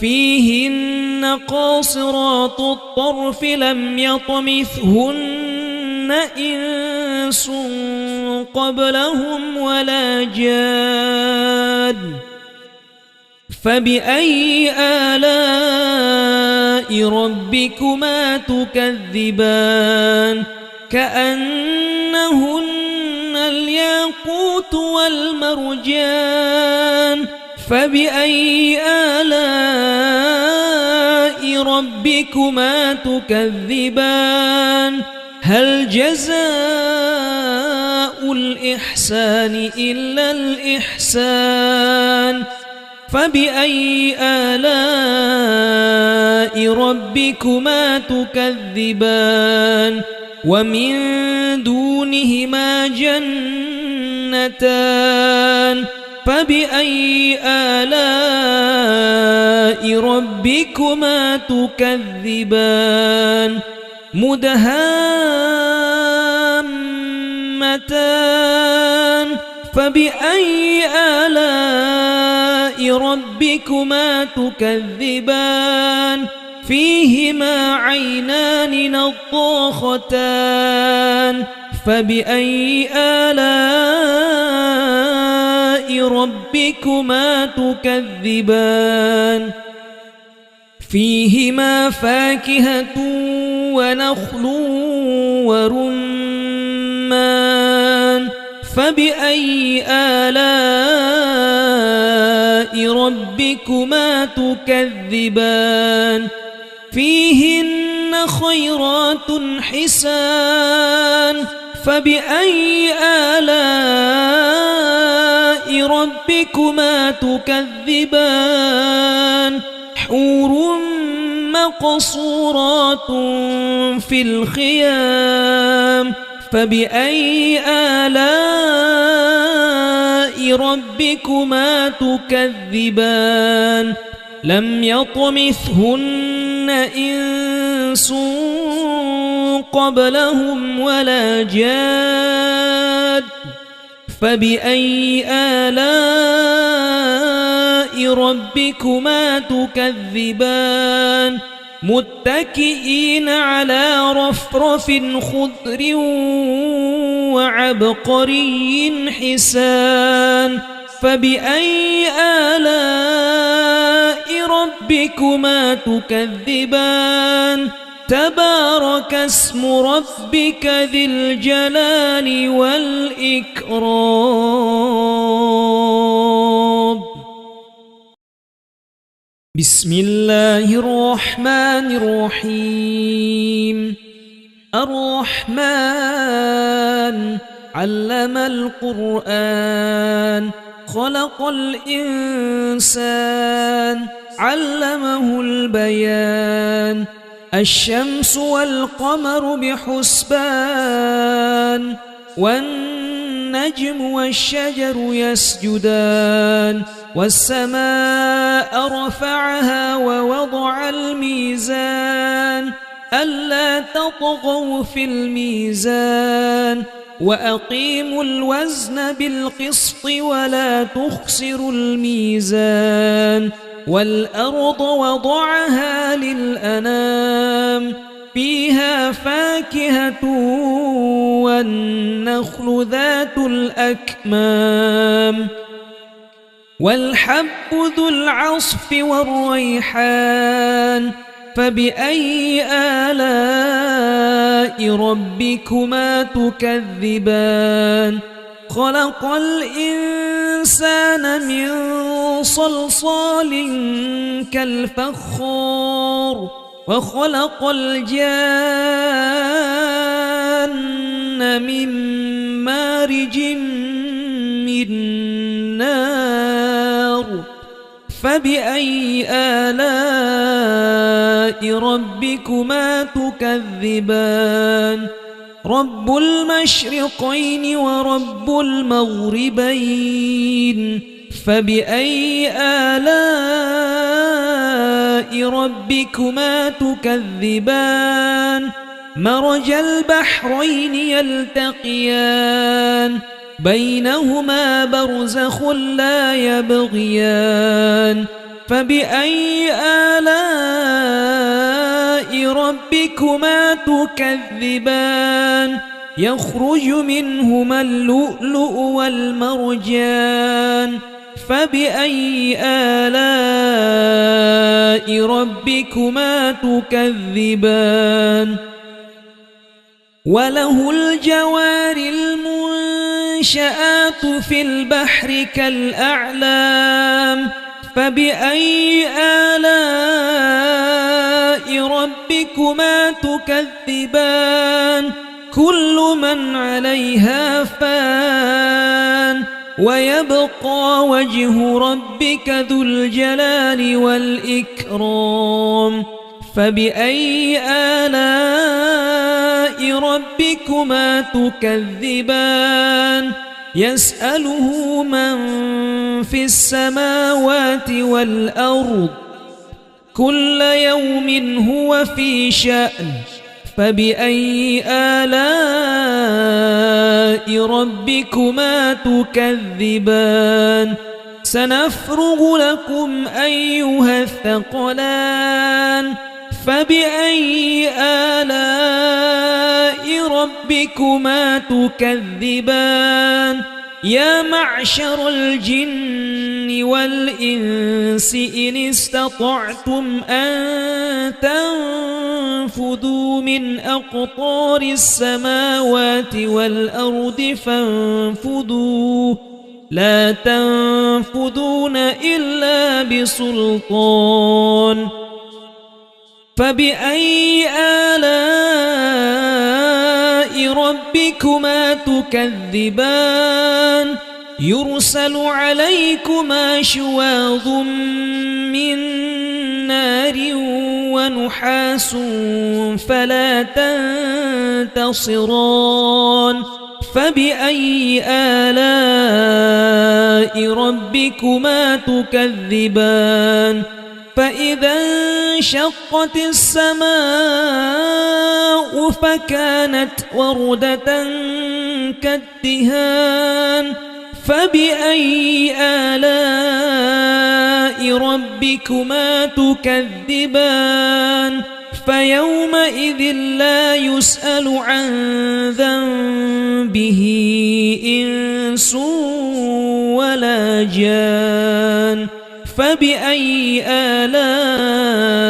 فيهن قاصرات الطرف لم يطمثهن إنس قبلهم ولا جان فبأي آلاء ربكما تكذبان كأنهن الياقوت والمرجان فبأي آلاء ربكما تكذبان هل جزاء الإحسان إلا الإحسان فبأي آلاء ربكما تكذبان ومن دونهما جنتان فبأي آلاء ربكما تكذبان مدهامتان فبأي آلاء ربكما تكذبان فيهما عينان نضاختان فبأي آلاء ربكما تكذبان فيهما فاكهة ونخل ورمان فبأي آلاء ربكما تكذبان فيهن خيرات حسان فبأي آلاء ربكما تكذبان حور مقصورات في الخيام فبأي آلاء ربكما تكذبان لم يطمثهن إنس قبلهم ولا جاد فبأي آلاء ربكما تكذبان متكئين على رفرف خضر وعبقري حسان فبأي آلاء ربكما تكذبان تبارك اسم ربك ذي الجلال والإكرام بسم الله الرحمن الرحيم الرحمن علم القرآن خلق الإنسان علمه البيان الشمس والقمر بحسبان والنجم والشجر يسجدان والسماء رفعها ووضع الميزان ألا تطغوا في الميزان وأقيموا الوزن بالقسط ولا تخسروا الميزان والأرض وضعها للأنام فيها فاكهة والنخل ذات الأكمام والحب ذو العصف والريحان فبأي آلاء ربكما تكذبان خلق الإنسان من صلصال كالفخار وخلق الجان من مارج من نار فبأي آلاء ربكما تكذبان رب المشرقين ورب المغربين فبأي آلاء ربكما تكذبان مرج البحرين يلتقيان بينهما برزخ لا يبغيان فبأي آلاء ربكما تكذبان يخرج منهما اللؤلؤ والمرجان فبأي آلاء ربكما تكذبان وله الجوار المنشآت في البحر كالأعلام فبأي آلاء ربكما تكذبان كل من عليها فان ويبقى وجه ربك ذو الجلال والإكرام فبأي آلاء ربكما تكذبان يسأله من في السماوات والأرض كل يوم هو في شأن فبأي آلاء ربكما تكذبان سنفرغ لكم أيها الثقلان فبأي آلاء ربكما تكذبان يا معشر الجن والإنس إن استطعتم أن تنفذوا من أقطار السماوات والأرض فانفذوا لا تنفذون إلا بسلطان فبأي آلاء ربكما تكذبان يرسل عليكما شواظ من نار ونحاس فلا تنتصران فبأي آلاء ربكما تكذبان فإذا انشقت السماء فكانت وردة كالدهان فبأي آلاء ربكما تكذبان فيومئذ لا يسأل عن ذنبه إنس ولا جان فبأي آلاء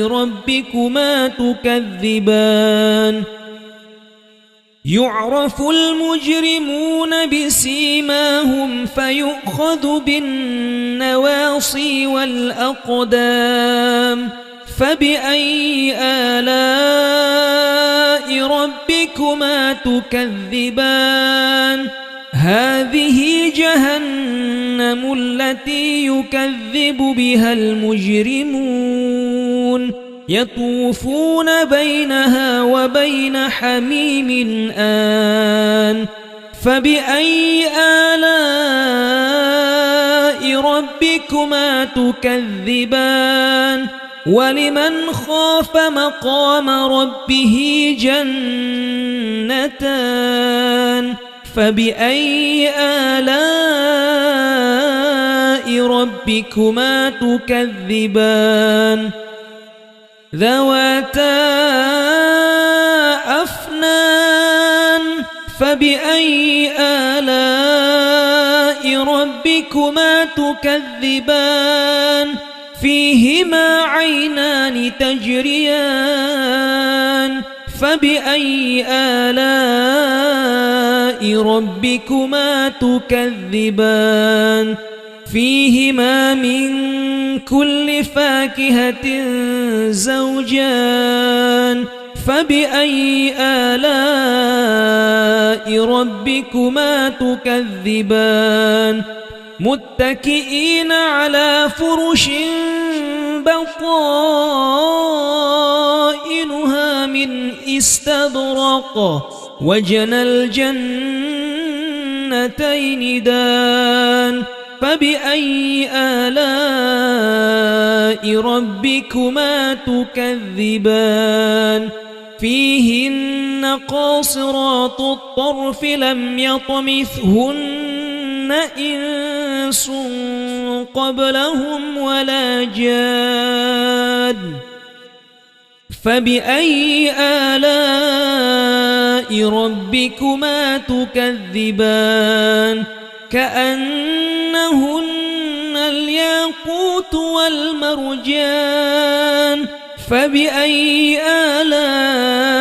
ربكما تكذبان يعرف المجرمون بسيماهم فيؤخذ بالنواصي والأقدام فبأي آلاء ربكما تكذبان هذه جهنم التي يكذب بها المجرمون يطوفون بينها وبين حميم آن فبأي آلاء ربكما تكذبان ولمن خاف مقام ربه جنتان فبأي آلاء ربكما تكذبان ذواتا أفنان فبأي آلاء ربكما تكذبان فيهما عينان تجريان فبأي آلاء ربكما تكذبان فيهما من كل فاكهة زوجان فبأي آلاء ربكما تكذبان متكئين على فرش بطائنها من استبرق وجنى الجنتين دان فبأي آلاء ربكما تكذبان فيهن قاصرات الطرف لم يطمثهن إنس قبلهم ولا جاد فبأي آلاء ربكما تكذبان كأنهن الياقوت والمرجان فبأي آلاء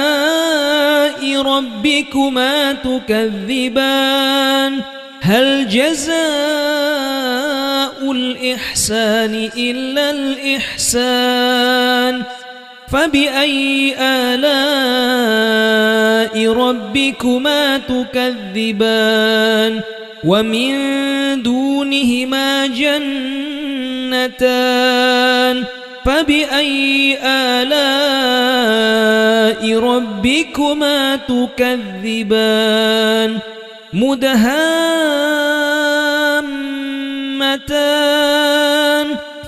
ربكما تكذبان هل جزاء الإحسان إلا الإحسان فبأي آلاء ربكما تكذبان ومن دونهما جنتان فبأي آلاء ربكما تكذبان مدهامتان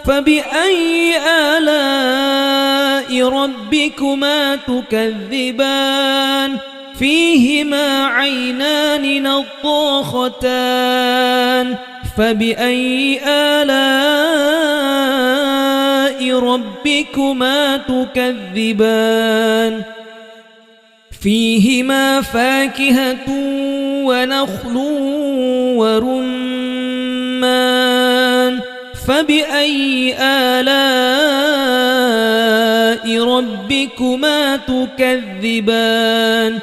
فبأي آلاء ربكما تكذبان فيهما عينان نضاختان فبأي آلاء ربكما تكذبان فيهما فاكهة ونخل ورمان فبأي آلاء ربكما تكذبان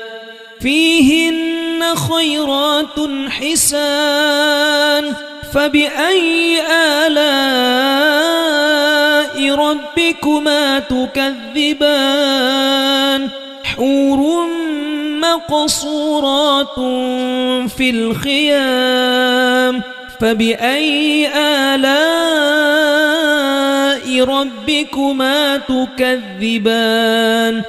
فيهن خيرات حسان فبأي آلاء ربكما تكذبان حور مقصورات في الخيام فبأي آلاء ربكما تكذبان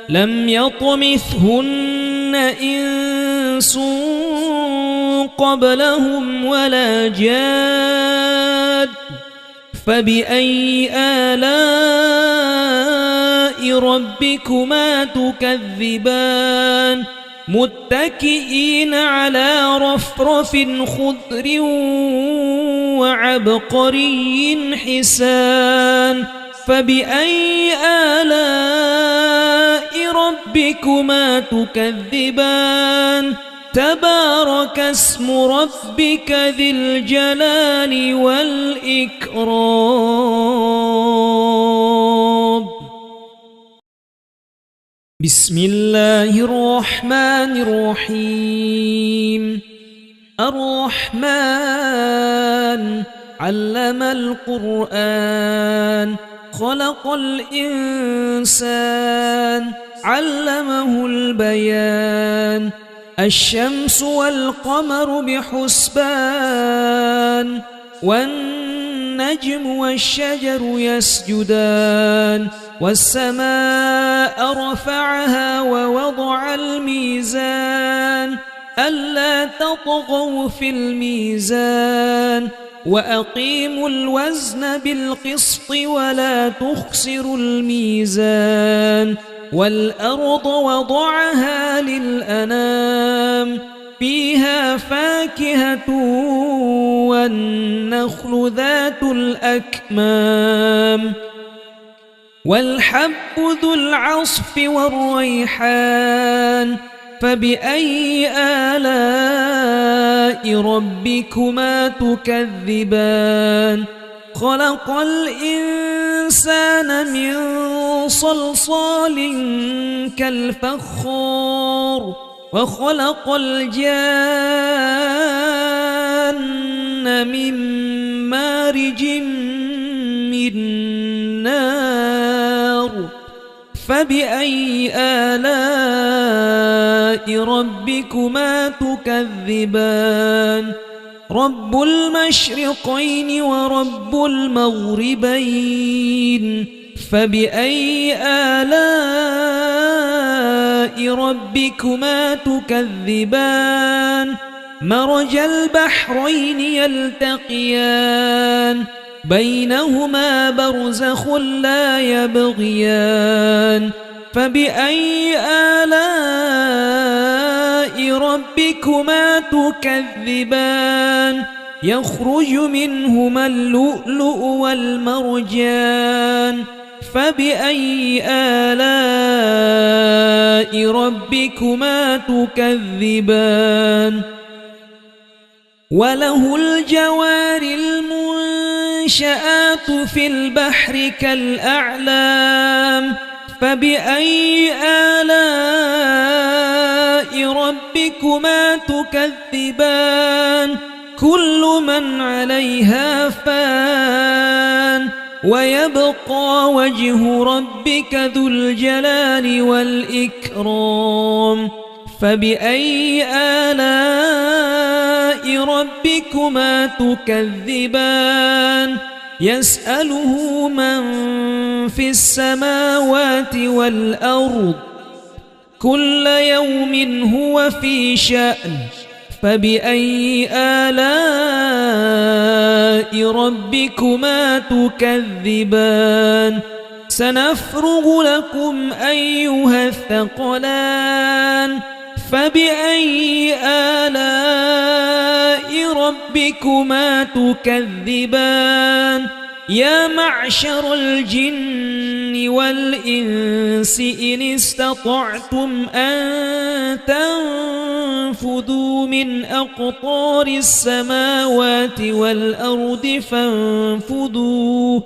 لم يطمثهن إنس قبلهم ولا جاد فبأي آلاء ربكما تكذبان متكئين على رفرف خضر وعبقري حسان فبأي آلاء ربكما تكذبان تبارك اسم ربك ذي الجلال والإكرام بسم الله الرحمن الرحيم الرحمن علم القرآن خلق الإنسان علمه البيان الشمس والقمر بحسبان والنجم والشجر يسجدان والسماء رفعها ووضع الميزان ألا تطغوا في الميزان وأقيموا الوزن بالقسط ولا تخسروا الميزان والأرض وضعها للأنام فيها فاكهة والنخل ذات الأكمام والحب ذو العصف والريحان فبأي آلاء ربكما تكذبان خلق الإنسان من صلصال كالفخار وخلق الجان من مارج من نار فبأي آلاء ربكما تكذبان رب المشرقين ورب المغربين فبأي آلاء ربكما تكذبان مرج البحرين يلتقيان بينهما برزخ لا يبغيان فبأي آلاء ربكما تكذبان يخرج منهما اللؤلؤ والمرجان فبأي آلاء ربكما تكذبان وله الجوار المنشآت في البحر كالأعلام فبأي آلاء ربكما تكذبان كل من عليها فان ويبقى وجه ربك ذو الجلال والإكرام فبأي آلاء ربكما تكذبان يسأله من في السماوات والأرض كل يوم هو في شأن فبأي آلاء ربكما تكذبان سنفرغ لكم أيها الثقلان فبأي آلاء ربكما تكذبان يا معشر الجن والإنس إن استطعتم أن تنفذوا من أقطار السماوات والأرض فانفذوا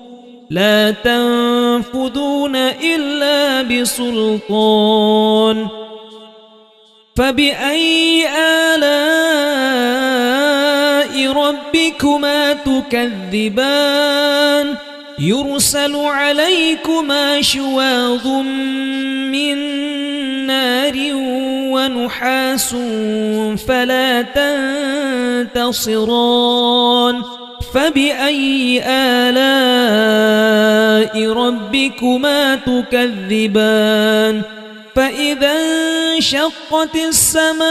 لا تنفذون إلا بسلطان فبأي آلاء ربكما تكذبان يرسل عليكما شواظ من نار ونحاس فلا تنتصران فبأي آلاء ربكما تكذبان فإذا انشقت السماء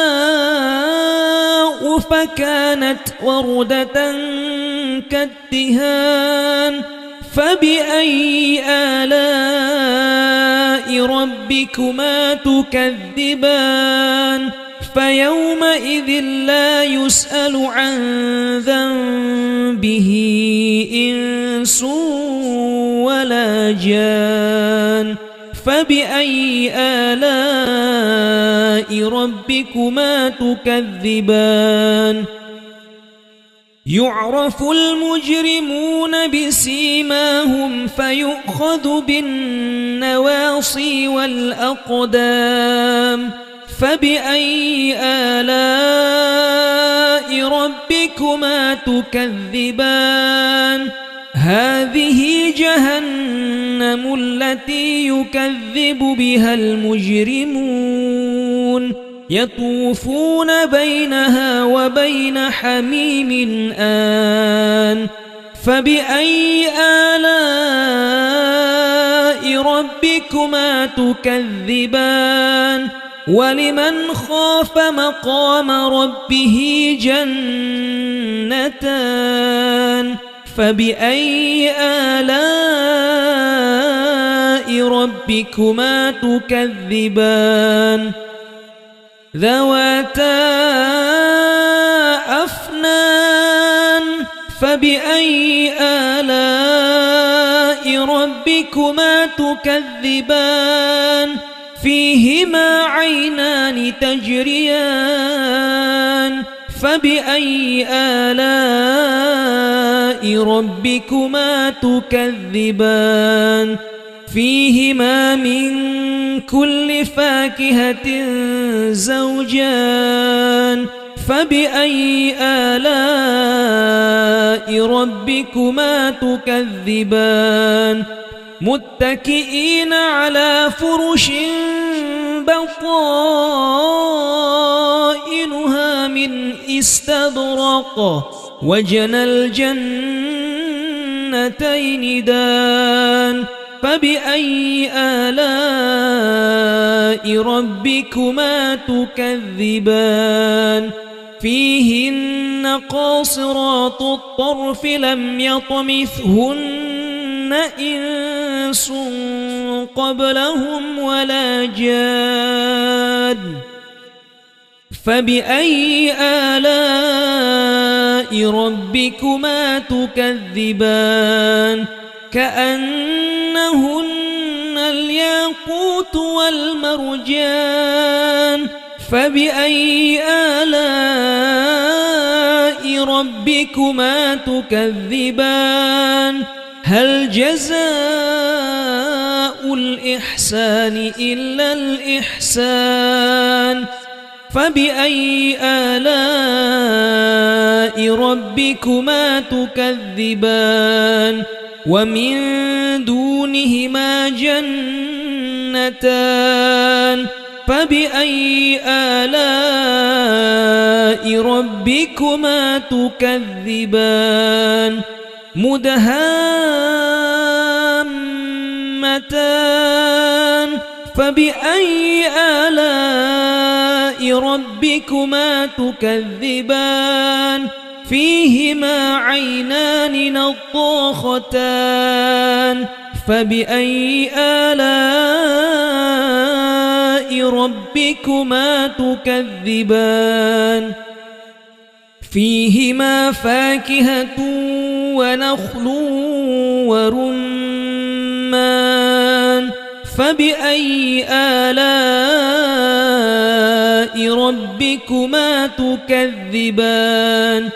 فكانت وردة كالدهان فبأي آلاء ربكما تكذبان فيومئذ لا يسأل عن ذنبه إنس ولا جان فبأي آلاء ربكما تكذبان يعرف المجرمون بسيماهم فيؤخذ بالنواصي والأقدام فبأي آلاء ربكما تكذبان هذه جهنم التي يكذب بها المجرمون يطوفون بينها وبين حميم آن فبأي آلاء ربكما تكذبان ولمن خاف مقام ربه جنتان فبأي آلاء ربكما تكذبان ذواتا أفنان فبأي آلاء ربكما تكذبان فيهما عينان تجريان فبأي آلاء ربكما تكذبان فيهما من كل فاكهة زوجان فبأي آلاء ربكما تكذبان متكئين على فرش بطائنها من استبرق وجنى الجنتين دان فبأي آلاء ربكما تكذبان فيهن قاصرات الطرف لم يطمثهن إنس قبلهم ولا جان فبأي آلاء ربكما تكذبان كأنهن الياقوت والمرجان فبأي آلاء ربكما تكذبان هل جزاء الإحسان إلا الإحسان فبأي آلاء ربكما تكذبان ومن دونهما جنتان فبأي آلاء ربكما تكذبان مدهامتان فبأي آلاء ربكما تكذبان فيهما عينان نضاختان فبأي آلاء ربكما تكذبان فيهما فاكهة ونخل ورمان فبأي آلاء ربكما تكذبان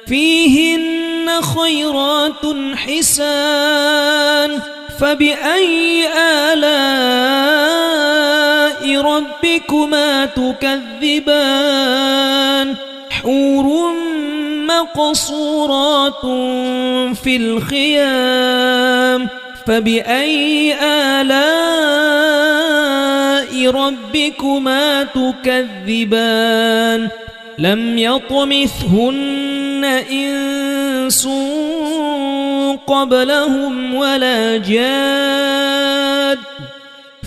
فيهن خيرات حسان فبأي آلاء ربكما تكذبان حور مقصورات في الخيام فبأي آلاء ربكما تكذبان لم يطمثهن إنس قبلهم ولا جاد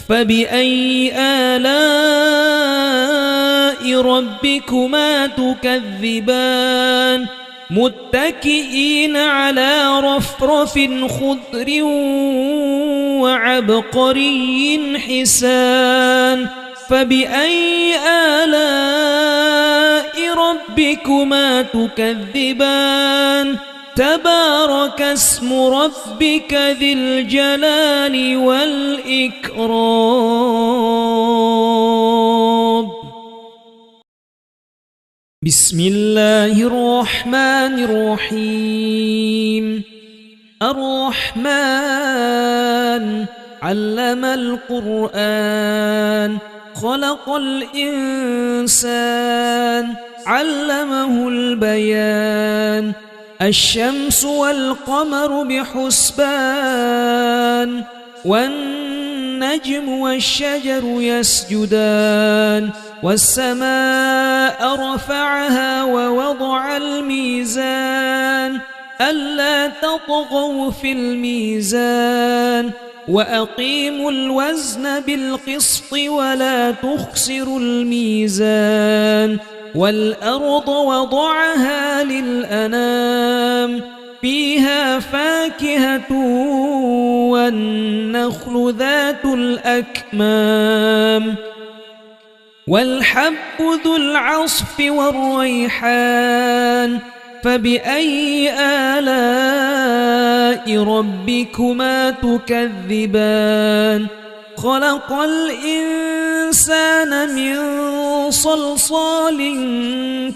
فبأي آلاء ربكما تكذبان متكئين على رفرف خضر وعبقري حسان فبأي آلاء ربكما تكذبان تبارك اسم ربك ذي الجلال والإكرام بسم الله الرحمن الرحيم الرحمن علم القرآن خلق الإنسان علمه البيان الشمس والقمر بحسبان والنجم والشجر يسجدان والسماء رفعها ووضع الميزان ألا تطغوا في الميزان وأقيموا الوزن بالقسط ولا تخسروا الميزان والأرض وضعها للأنام فيها فاكهة والنخل ذات الأكمام والحب ذو العصف والريحان فبأي آلاء ربكما تكذبان خلق الإنسان من صلصال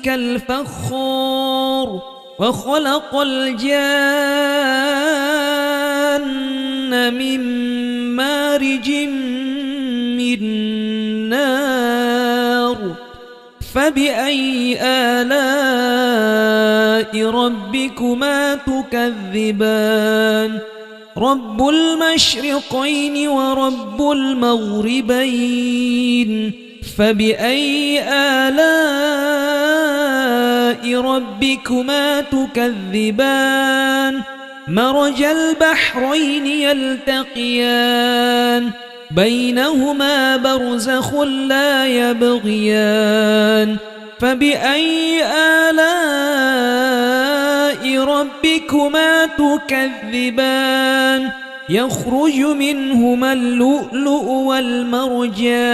كالفخار وخلق الجان من مارج من نار فبأي آلاء ربكما تكذبان رب المشرقين ورب المغربين فبأي آلاء ربكما تكذبان مرج البحرين يلتقيان بينهما برزخ لا يبغيان فبأي آلاء ربكما تكذبان يخرج منهما اللؤلؤ والمرجان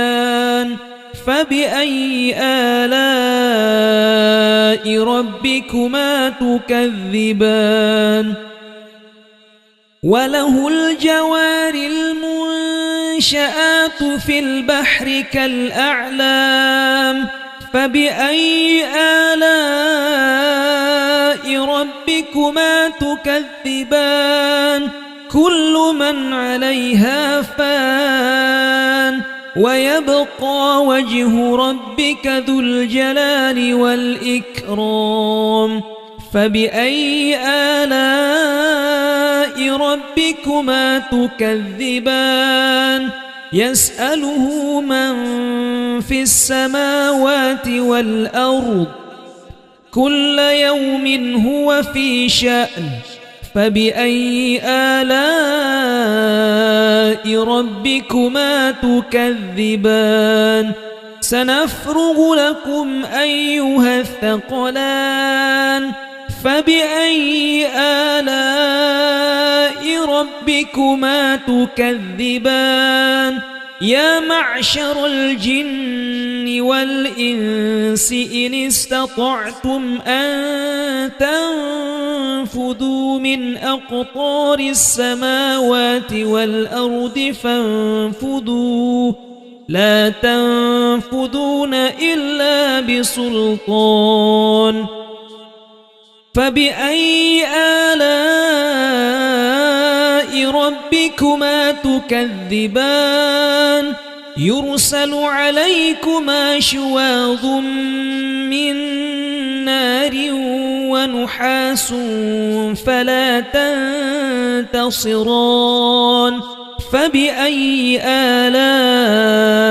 فبأي آلاء ربكما تكذبان وله الجوار المنشآت في البحر كالأعلام فبأي آلاء ربكما تكذبان كل من عليها فان ويبقى وجه ربك ذو الجلال والإكرام فبأي آلاء ربكما تكذبان يسأله من في السماوات والأرض كل يوم هو في شأن فبأي آلاء ربكما تكذبان سنفرغ لكم أيها الثقلان فبأي آلاء ربكما تكذبان يا معشر الجن والإنس إن استطعتم أن تنفذوا من أقطار السماوات والأرض فانفذوا لا تنفذون إلا بسلطان فبأي آلاء ربكما تكذبان يرسل عليكما شواظ من نار ونحاس فلا تنتصران فبأي آلاء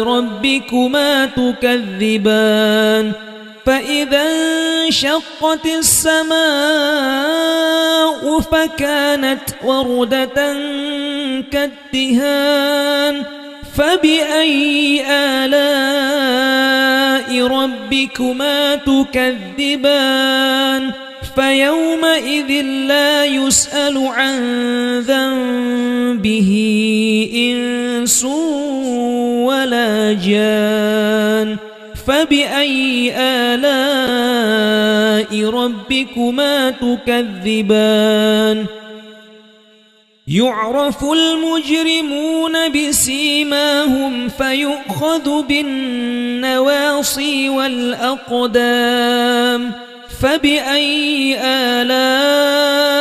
ربكما تكذبان فإذا انشقت السماء فكانت وردة كالدهان فبأي آلاء ربكما تكذبان فيومئذ لا يسأل عن ذنبه إنس ولا جان فبأي آلاء ربكما تكذبان يعرف المجرمون بسيماهم فيؤخذ بالنواصي والأقدام فبأي آلاء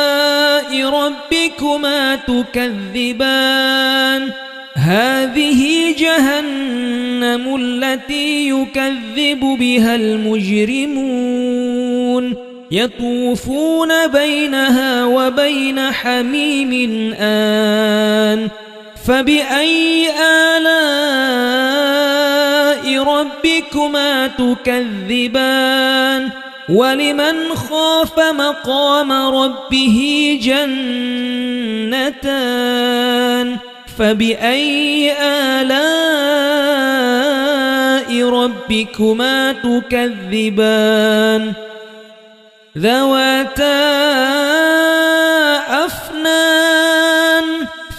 ربكما تكذبان هذه جهنم التي يكذب بها المجرمون يطوفون بينها وبين حميم آن فبأي آلاء ربكما تكذبان ولمن خاف مقام ربه جنتان جنتان فبأي آلاء ربكما تكذبان ذواتا أفنان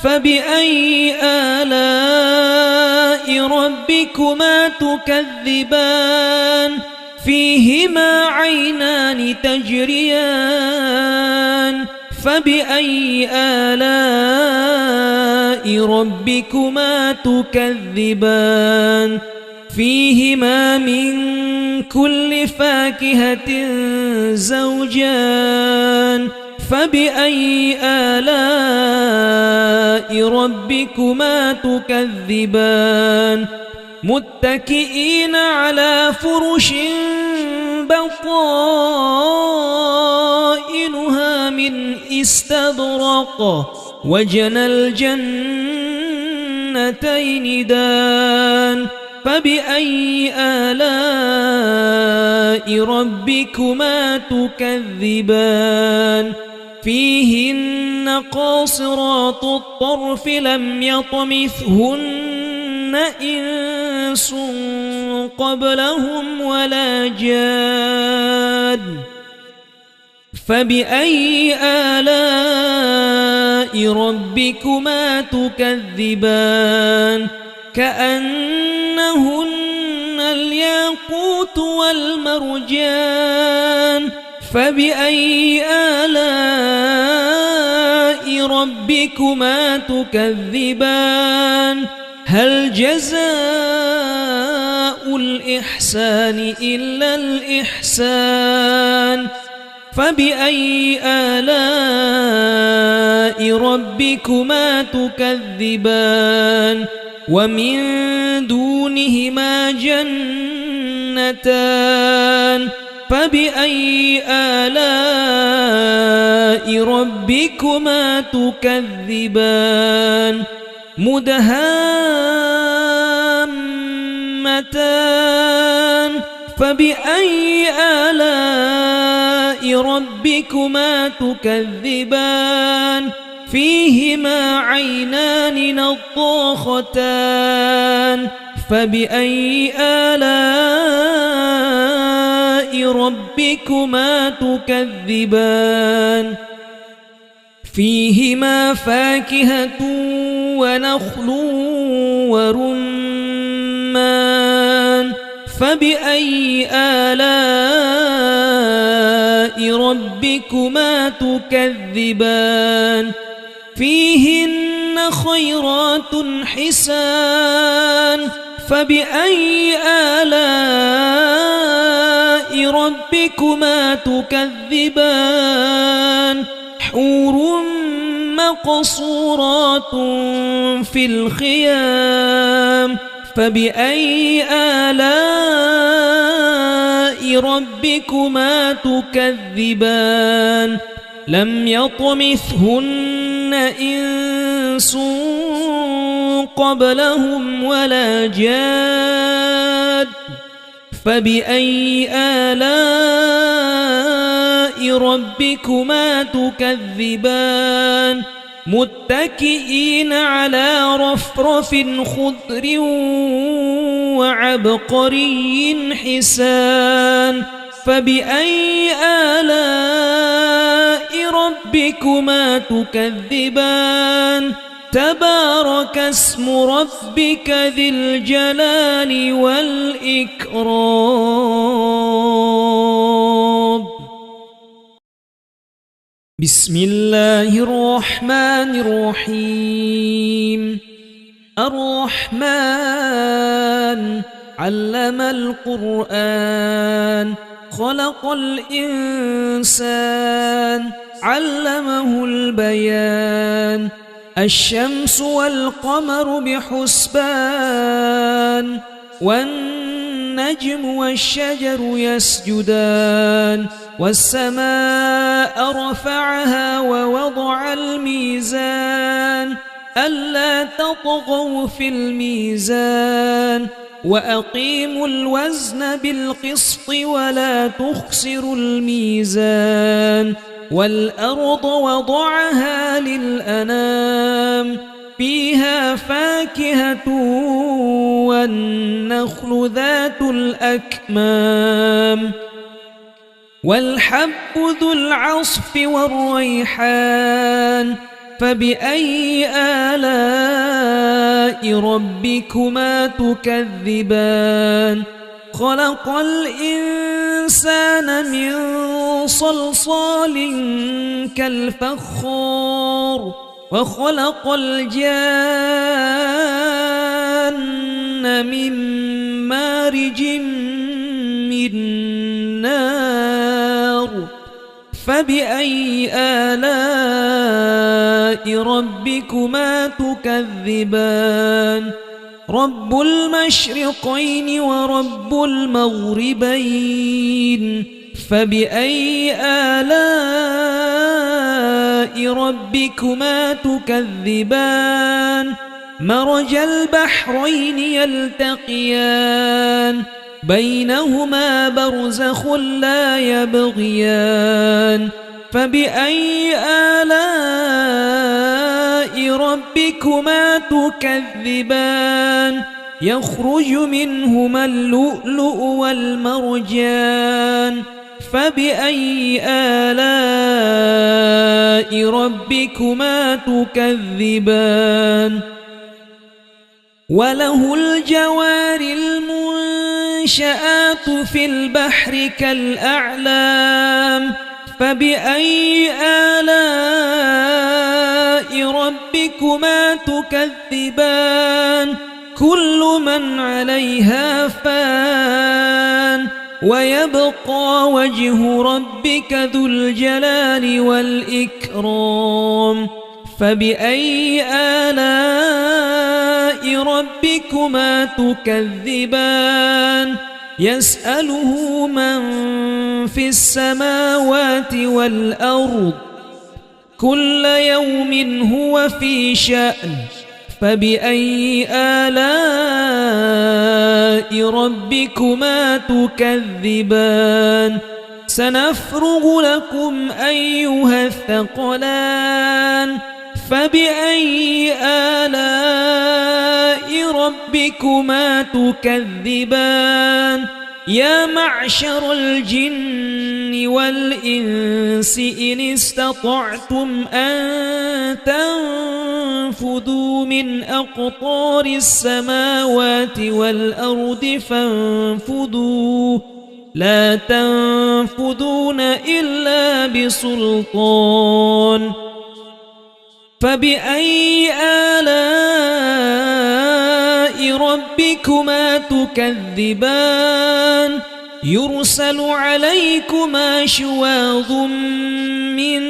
فبأي آلاء ربكما تكذبان فيهما عينان تجريان فبأي آلاء ربكما تكذبان فيهما من كل فاكهة زوجان فبأي آلاء ربكما تكذبان متكئين على فرش بطائنها من استبرق وجنى الجنتين دان فبأي آلاء ربكما تكذبان فيهن قاصرات الطرف لم يطمثهن إنس قبلهم ولا جان فبأي آلاء ربكما تكذبان كأنهن الياقوت والمرجان فبأي آلاء ربكما تكذبان هل جزاء الإحسان إلا الإحسان فبأي آلاء ربكما تكذبان ومن دونهما جنتان فبأي آلاء ربكما تكذبان مدهامتان فبأي آلاء ربكما تكذبان فيهما عينان نضاختان فبأي آلاء ربكما تكذبان فيهما فاكهة ونخل ورمان فبأي آلاء ربكما تكذبان فيهن خيرات حسان فبأي آلاء ربكما تكذبان حور مقصورات في الخيام فبأي آلاء ربكما تكذبان لم يطمثهن إنس قبلهم ولا جاد فبأي آلاء ربكما تكذبان متكئين على رفرف خضر وعبقري حسان فبأي آلاء ربكما تكذبان تبارك اسم ربك ذي الجلال والإكرام بسم الله الرحمن الرحيم الرحمن علم القرآن خلق الإنسان علمه البيان الشمس والقمر بحسبان والنجم والشجر يسجدان والسماء رفعها ووضع الميزان ألا تطغوا في الميزان وأقيموا الوزن بالقسط ولا تخسروا الميزان والأرض وضعها للأنام فيها فاكهة والنخل ذات الأكمام والحب ذو العصف والريحان فبأي آلاء ربكما تكذبان خلق الإنسان من صلصال كالفخار وخلق الجان من مارج من نار فبأي آلاء ربكما تكذبان رب المشرقين ورب المغربين فبأي آلاء ربكما تكذبان مرج البحرين يلتقيان بينهما برزخ لا يبغيان فبأي آلاء ربكما تكذبان يخرج منهما اللؤلؤ والمرجان فبأي آلاء ربكما تكذبان وله الجوار المنشآت في البحر كالأعلام فبأي آلاء ربكما تكذبان كل من عليها فان ويبقى وجه ربك ذو الجلال والإكرام فبأي آلاء ربكما تكذبان يسأله من في السماوات والأرض كل يوم هو في شأن فبأي آلاء ربكما تكذبان سنفرغ لكم أيها الثقلان فبأي آلاء ربكما تكذبان يا معشر الجن والإنس إن استطعتم أن تنفذوا من أقطار السماوات والأرض فانفذوا لا تنفذون إلا بسلطان فبأي آلاء ربكما تكذبان يرسل عليكما شواظ من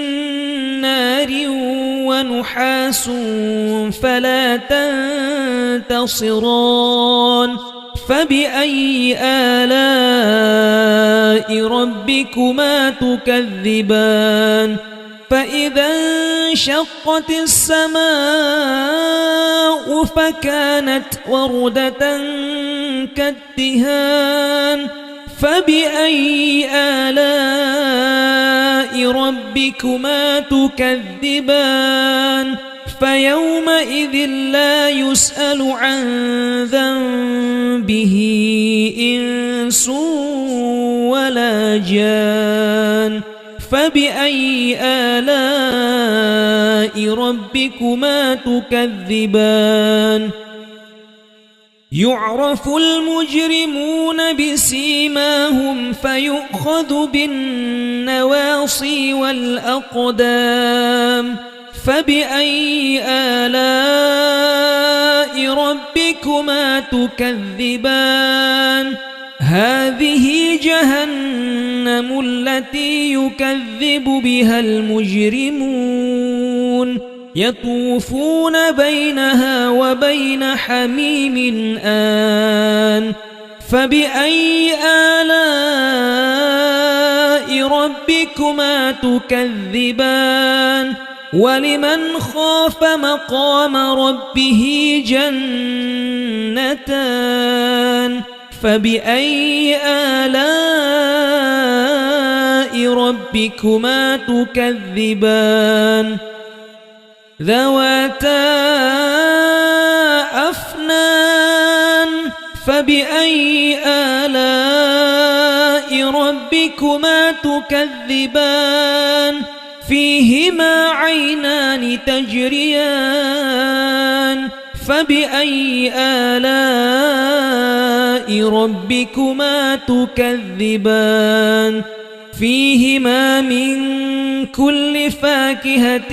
نار ونحاس فلا تنتصران فبأي آلاء ربكما تكذبان فإذا انشقت السماء فكانت وردة كالدهان فبأي آلاء ربكما تكذبان فيومئذ لا يسأل عن ذنبه إنس ولا جان فبأي آلاء ربكما تكذبان يعرف المجرمون بسيماهم فيؤخذ بالنواصي والأقدام فبأي آلاء ربكما تكذبان هذه جهنم التي يكذب بها المجرمون يطوفون بينها وبين حميم آن فبأي آلاء ربكما تكذبان ولمن خاف مقام ربه جنتان فبأي آلاء ربكما تكذبان ذواتا أفنان فبأي آلاء ربكما تكذبان فيهما عينان تجريان فبأي آلاء ربكما تكذبان فيهما من كل فاكهة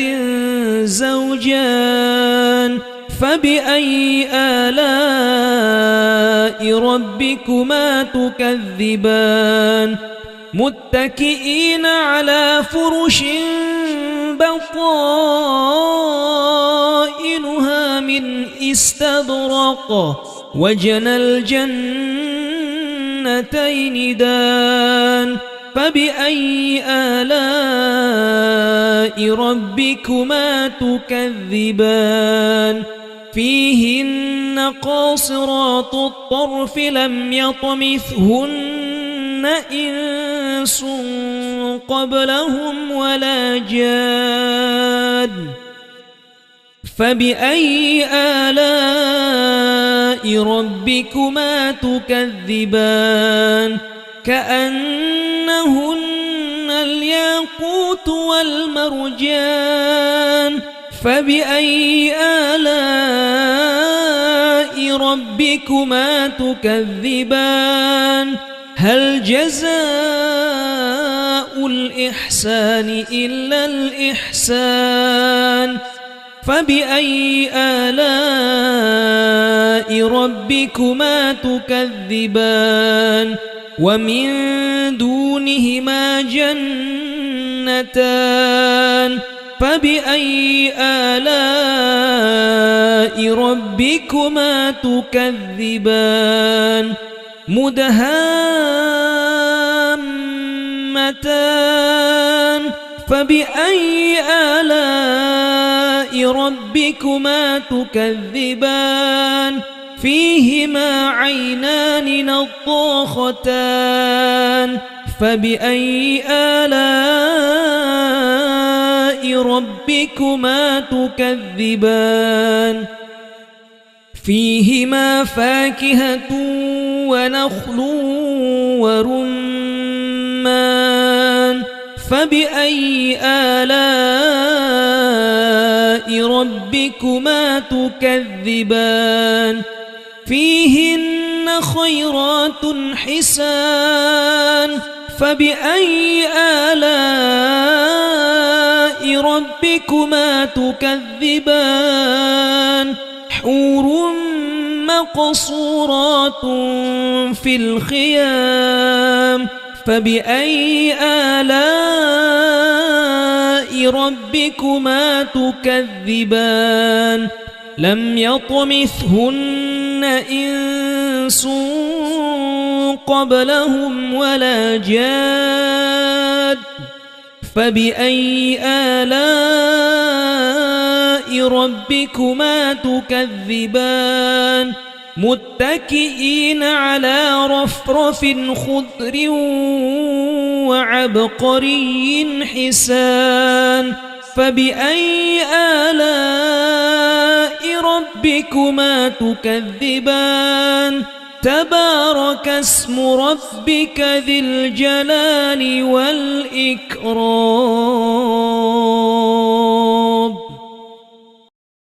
زوجان فبأي آلاء ربكما تكذبان متكئين على فرش بطائنها من استبرق وجنى الجنتين دان فبأي آلاء ربكما تكذبان فيهن قاصرات الطرف لم يطمثهن إنس قبلهم ولا جان فبأي آلاء ربكما تكذبان كأنهن الياقوت والمرجان فبأي آلاء ربكما تكذبان هل جزاء الإحسان إلا الإحسان فبأي آلاء ربكما تكذبان ومن دونهما جنتان فبأي آلاء ربكما تكذبان مدهامتان فبأي آلاء ربكما تكذبان فيهما عينان نضاختان فبأي آلاء ربكما تكذبان فيهما فاكهة ونخل ورمان فبأي آلاء ربكما تكذبان فيهن خيرات حسان فبأي آلاء ربكما تكذبان حور مقصورات في الخيام فبأي آلاء ربكما تكذبان لم يطمثهن إنس قبلهم ولا جاد فبأي آلاء ربكما تكذبان متكئين على رفرف خضر وعبقري حسان فبأي آلاء ربكما تكذبان تبارك اسم ربك ذي الجلال والإكرام